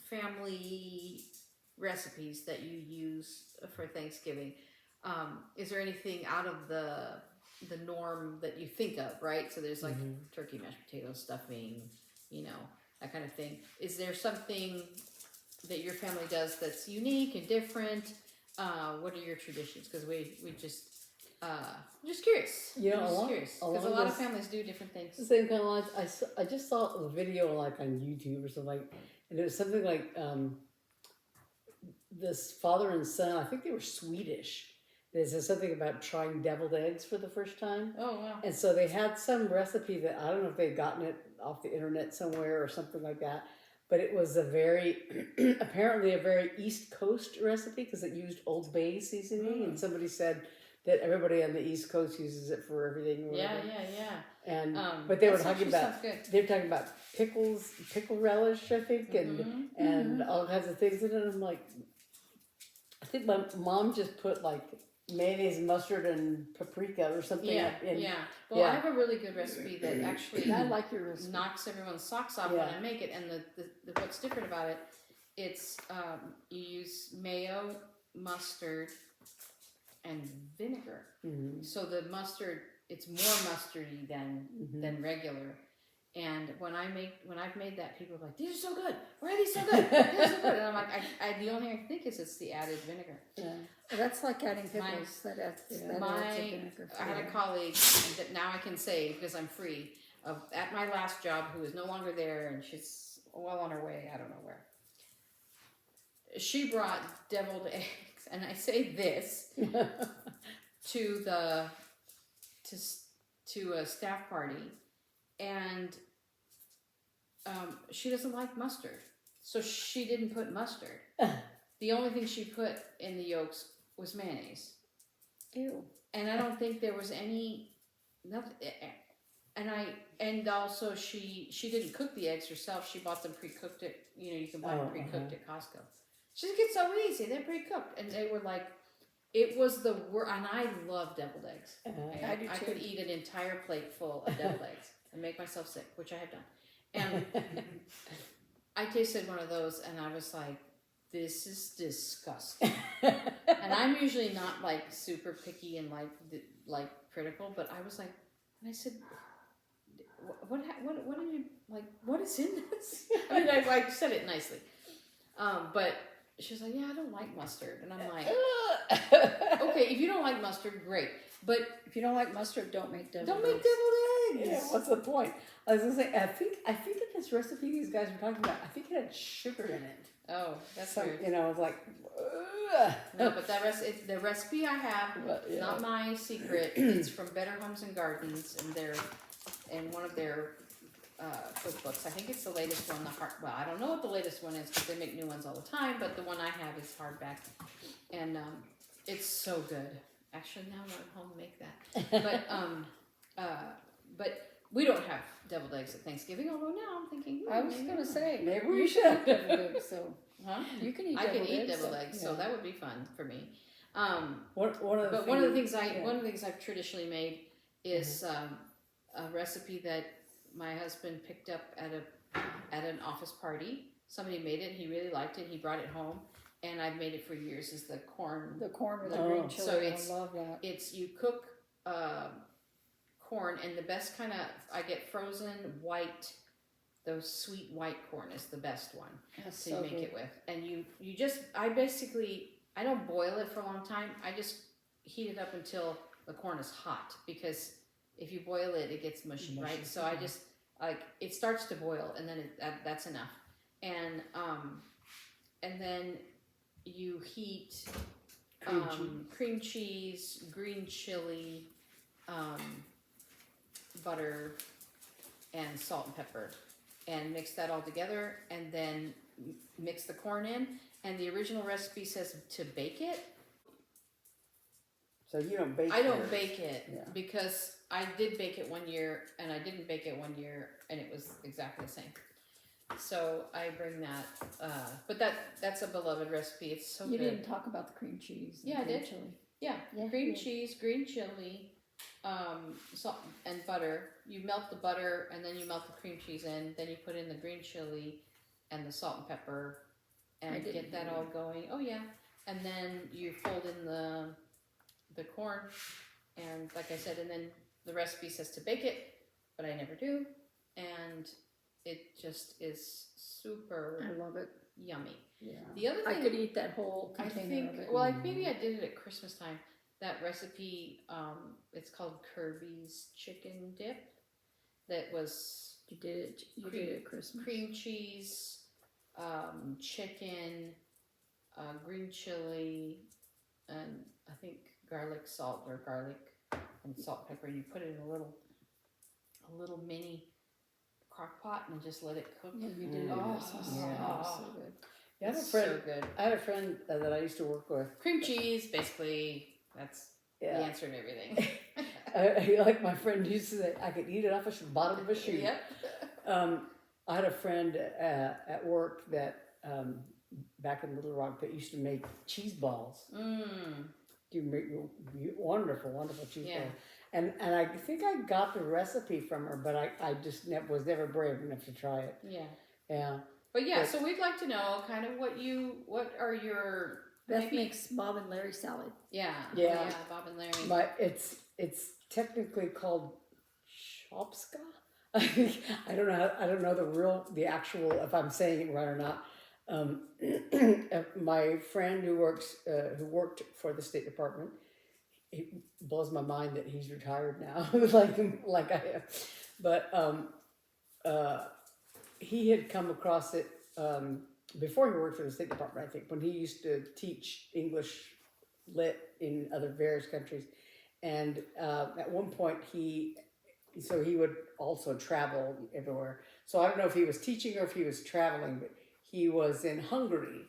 family recipes that you use for Thanksgiving? Is there anything out of the norm that you think of, right? So there's like turkey, mashed potatoes, stuffing, that kind of thing. Is there something that your family does that's unique and different? What are your traditions? Because we just I'm just curious. Because a lot of families do different things. The same kind of lines. I just saw a video like on YouTube or something, and it was something like this father and son. I think they were Swedish. They said something about trying deviled eggs for the first time. Oh wow! And so they had some recipe that I don't know if they'd gotten it off the internet somewhere or something like that. But it was a very, apparently a very East Coast recipe because it used Old Bay seasoning, and somebody said that everybody on the East Coast uses it for everything. Or whatever. Yeah. And but they were talking about pickles, pickle relish, I think, and all kinds of things in it. I'm like, I think my mom just put like mayonnaise, mustard, and paprika or something. Well, I have a really good recipe that actually I like your recipe. Knocks everyone's socks off when I make it. And the what's different about it, it's you use mayo, mustard, and vinegar. So the mustard, it's more mustardy than regular. And when I've made that, people are like, "These are so good. Why are these so good? They're so good." And I'm like, the only thing I can think is it's the added vinegar. Yeah, that's like adding pickles. That adds vinegar. I had a colleague that now I can say because I'm free at my last job who is no longer there, and she's well on her way. I don't know where. She brought deviled eggs, and I say this to a staff party. And she doesn't like mustard. So she didn't put mustard. The only thing she put in the yolks was mayonnaise. Ew. And I don't think there was any, nothing. And also she didn't cook the eggs herself. She bought them pre-cooked at, you can buy them pre-cooked at Costco. She said, it's so easy. They're pre-cooked. And they were like, it was the worst. And I love deviled eggs. I do I too. could eat an entire plate full of deviled eggs and make myself sick, which I have done. And I tasted one of those and I was like, this is disgusting. And I'm usually not like super picky and like critical, but I was like, and I said, what did you like? What is in this? I mean, I said it nicely, but she was like, yeah, I don't like mustard, and I'm like, okay, if you don't like mustard, great, but If you don't like mustard, don't make deviled don't make eggs. deviled eggs. Yeah, what's the point? I was gonna say, I think that this recipe these guys were talking about, I think it had sugar in it. Oh, that's So, weird. I was like, ugh. No, but the recipe I have, But, yeah. not my secret. It's from Better Homes and Gardens, and one of their cookbooks. I think it's the latest one. Well, I don't know what the latest one is because they make new ones all the time. But the one I have is hardback, and it's so good. Actually, now I'm at home to make that. But we don't have deviled eggs at Thanksgiving. Although now I'm thinking, I was maybe gonna I will. say Maybe you we should have deviled eggs, so Huh? you can eat. I can deviled eat eggs, deviled so- eggs, so yeah. that would be fun for me. One of the One of the things I've traditionally made is a recipe that my husband picked up at an office party. Somebody made it. He really liked it. He brought it home, and I've made it for years. Is the corn? The corn with the Oh. green chili. So it's- I love that. It's you cook corn, and the best kind of I get frozen white. Those sweet white corn is the best one That's to so make good. it with, and you just I don't boil it for a long time. I just heat it up until the corn is hot, because if you boil it, it gets mushy, Mushy, right? So I just it starts to boil, and then that's enough, and then you heat cream cheese, green chili, butter, and salt and pepper, and mix that all together, and then mix the corn in. And the original recipe says to bake it. So you don't bake I don't yours. bake it Yeah. because I did bake it one year, and I didn't bake it one year, and it was exactly the same. So I bring that, but that's a beloved recipe. It's so You good. didn't talk about the cream cheese. and Yeah, I green did. Chili. Yeah, Yeah, cream yeah. cheese, green chili, salt and butter. You melt the butter, and then you melt the cream cheese in. Then you put in the green chili and the salt and pepper, and I didn't get that do all going. Oh yeah, and then you fold in the corn, and like I said, and then the recipe says to bake it, but I never do, and it just is super I love it. yummy. Yeah. The other I thing could eat that whole I container think, of it. well, maybe I did it at Christmas time. That recipe, it's called Kirby's chicken dip. That was You did it. You did it at Christmas. cream cheese, chicken, green chili, and I think garlic salt or garlic and salt pepper. And you put it in a little mini crock pot and just let it cook. Yeah, you did it Oh, at Christmas. yeah. That was so good. Yeah, I had a It's friend. so good. I had a friend that I used to work with. Cream cheese, basically. That's the Yeah, answer to everything. like my friend used to say, I could eat it off the bottom of a shoe. Yep. I had a friend at work that back in Little Rock that used to make cheese balls. You make wonderful, wonderful cheese Yeah. balls. And I think I got the recipe from her, but I just was never brave enough to try it. Yeah. Yeah. But yeah, But- so we'd like to know kind of what are your Beth maybe makes Bob and Larry salad. yeah, Yeah. Bob and Larry. But it's technically called shopska. I don't know the actual, if I'm saying it right or not. My friend who worked for the State Department, it blows my mind that he's retired now, like I am. But he had come across it before he worked for the State Department, I think, when he used to teach English lit in other various countries. And at one point he would also travel everywhere. So I don't know if he was teaching or if he was traveling, but he was in Hungary.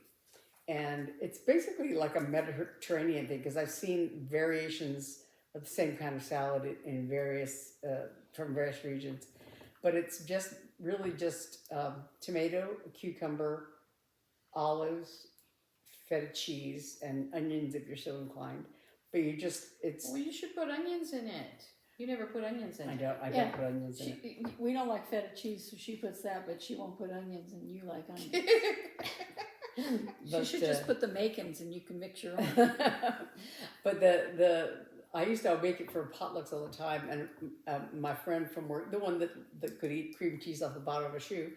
And it's basically like a Mediterranean thing, because I've seen variations of the same kind of salad in various, from various regions. But it's just really just tomato, cucumber, olives, feta cheese, and onions if you're so inclined. But you just, it's... Well, you should put onions in it. You never put onions in it. I don't put onions in it. We don't like feta cheese, so she puts that, but she won't put onions, and you like onions. But, she should just put the makings, and you can mix your own. But I used to make it for potlucks all the time, and my friend from work, the one that could eat cream cheese off the bottom of a shoe,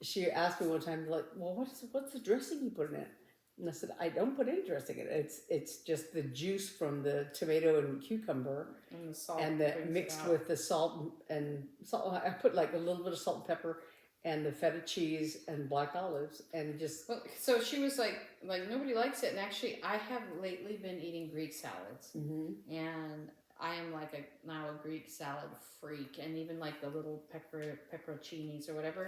she asked me one time, like, well, what's the dressing you put in it? And I said, I don't put any dressing in it. It's just the juice from the tomato and cucumber, And the salt. and mixed with the salt and salt. I put like a little bit of salt and pepper, and the feta cheese and black olives, and just... Well, so she was like nobody likes it, and actually I have lately been eating Greek salads, and I am now a Greek salad freak, and even like the little pepperoncinis or whatever.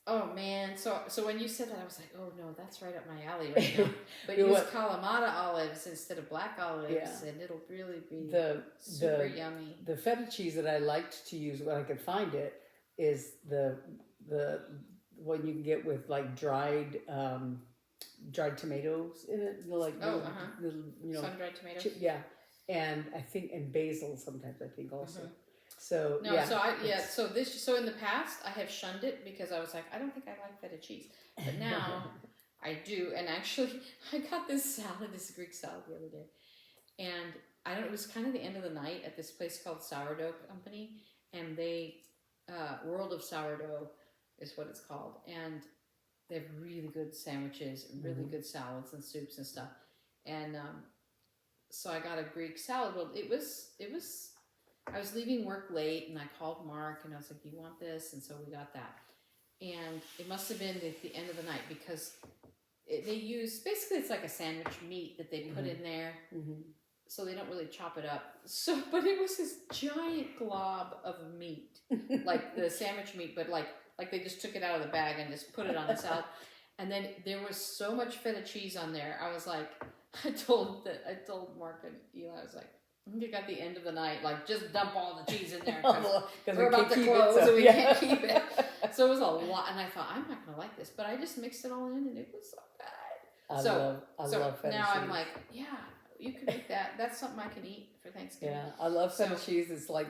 Oh man, so when you said that, I was like, oh no, that's right up my alley right now. But use Kalamata olives instead of black olives, and it'll really be super yummy. The feta cheese that I liked to use when I could find it is the one you can get with like dried tomatoes in it, Sun-dried tomatoes. And I think basil sometimes, I think also. So so in the past I have shunned it because I was like, I don't think I like feta cheese, but now I do. And actually, I got this Greek salad the other day, and it was kind of the end of the night at this place called Sourdough Company, and they World of Sourdough is what it's called, and they have really good sandwiches, really good salads and soups and stuff, and so I got a Greek salad. Well, it was. I was leaving work late, and I called Mark, and I was like, "Do you want this?" And so we got that, and it must have been at the end of the night because they use basically it's like a sandwich meat that they put in there. So they don't really chop it up. So, but it was this giant glob of meat, like the sandwich meat, but like they just took it out of the bag and just put it on the salad. And then there was so much feta cheese on there. I was like, I told Mark and Eli, I was like, you got the end of the night, like just dump all the cheese in there because we're about to close and we can't keep it. So it was a lot, and I thought I'm not gonna like this, but I just mixed it all in, and it was so good. I love feta cheese. I'm like, yeah. You can make that. That's something I can eat for Thanksgiving. Yeah, I love feta cheese. It's like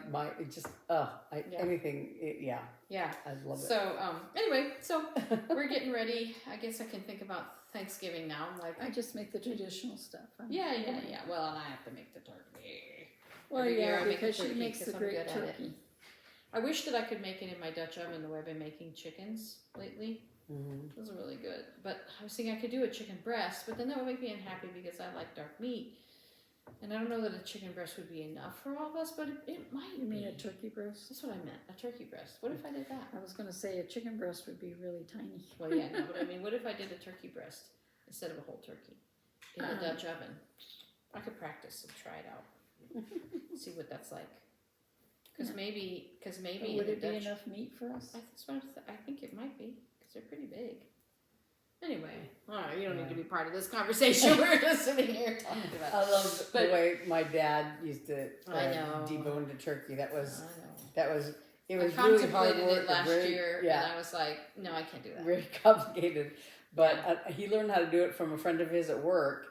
anything. Yeah, I love it. So anyway, so we're getting ready. I guess I can think about Thanksgiving now. I just make the traditional stuff. Yeah. Well, and I have to make the turkey. Well, because she makes the great turkey. I wish that I could make it in my Dutch oven the way I've been making chickens lately. Those are really good. But I was thinking I could do a chicken breast, but then that would make me unhappy because I like dark meat. And I don't know that a chicken breast would be enough for all of us, but it might be. You mean a turkey breast? That's what I meant, a turkey breast. What if I did that? I was going to say a chicken breast would be really tiny. Well, yeah, no, but I mean, what if I did a turkey breast instead of a whole turkey in the Dutch oven? I could practice and try it out. See what that's like. Because maybe would it be enough meat for us? I think it might be. They're pretty big. Anyway, all right, you don't need to be part of this conversation. We're just sitting here talking about it. I love the way my dad used to debone the turkey. It was really hard work. It last year, and I was like, no, I can't do that. Very complicated. But he learned how to do it from a friend of his at work,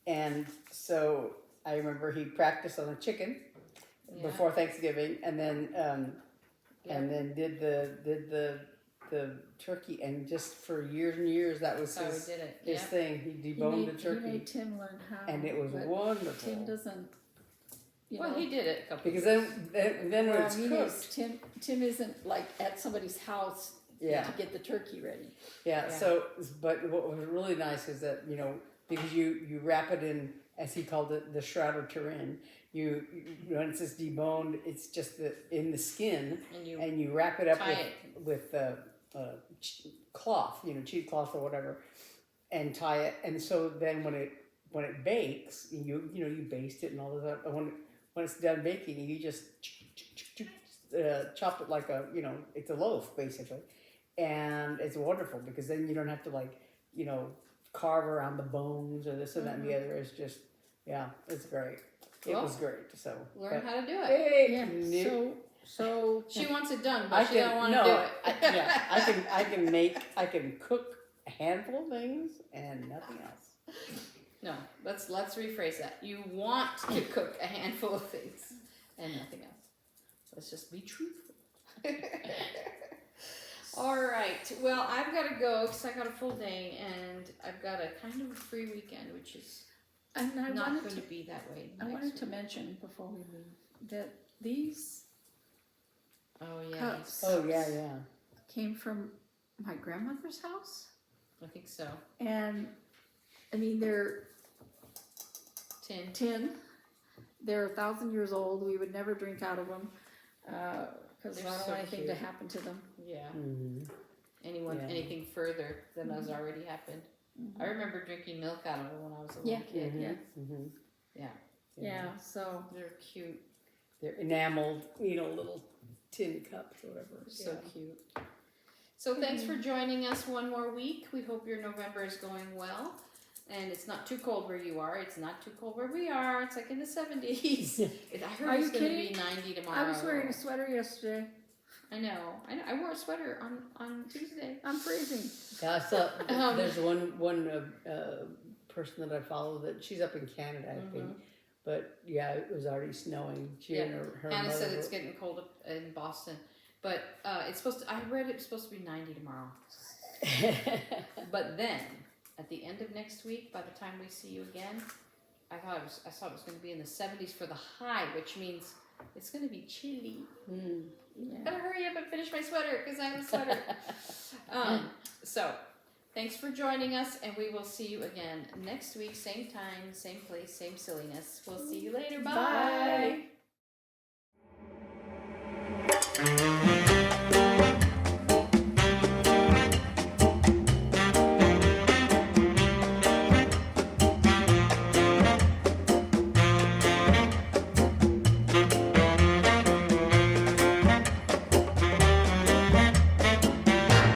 and so I remember he practiced on a chicken before Thanksgiving, and then did the turkey, and just for years and years that was his thing. He deboned the turkey. He made Tim learn how, and it was wonderful. Tim doesn't. He did it a couple because then when it's cooked, Tim isn't like at somebody's house to get the turkey ready. Yeah. So, but what was really nice is that because you wrap it in, as he called it, the shroud of Turin. When it's just deboned, it's just in the skin, and you wrap it up with cloth, cheesecloth or whatever, and tie it. And so then when it bakes, you baste it and all of that. And when it's done baking, you just chop it like it's a loaf basically, and it's wonderful because then you don't have to like, carve around the bones or this and that and the other. It's just, it's great. It Well, was great. So Learn how to do it. hey, So She wants it done, but she don't want to do it. I can cook a handful of things and nothing else. No, let's rephrase that. You want to cook a handful of things and nothing else. Let's just be truthful. All right. Well, I've got to go because I got a full day and I've got a kind of a free weekend, which is and I not wanted going to to be that way. I next wanted to week. mention before we leave that these Oh yeah. cups Oh yeah. came from my grandmother's house, I think so. and I mean they're tin. They're 1,000 years old. We would never drink out of them because I They're don't so want anything to cute. happen to them. Yeah. Mm-hmm. Yeah. Anything further than has already happened. I remember drinking milk out of them when I was a little kid. Yeah. Mm-hmm. Yeah. So They're cute. They're enameled, little tin cups or whatever. So cute. So thanks for joining us one more week. We hope your November is going well. And it's not too cold where you are. It's not too cold where we are. It's like in the 70s. I heard Are it's you going to be kidding? 90 tomorrow. I was wearing a sweater yesterday. I know. I wore a sweater on Tuesday. I'm freezing. Yeah, I saw. There's one person that I follow that she's up in Canada, I think. But yeah, it was already snowing. She and her Anna mother said it's were- getting cold up in Boston. But it's supposed to, I read it's supposed to be 90 tomorrow. But then, at the end of next week, by the time we see you again, I thought it was going to be in the 70s for the high, which means it's going to be chilly. Yeah. Gotta hurry up and finish my sweater because I have a sweater. So, thanks for joining us, and we will see you again next week, same time, same place, same silliness. We'll see you later. Bye.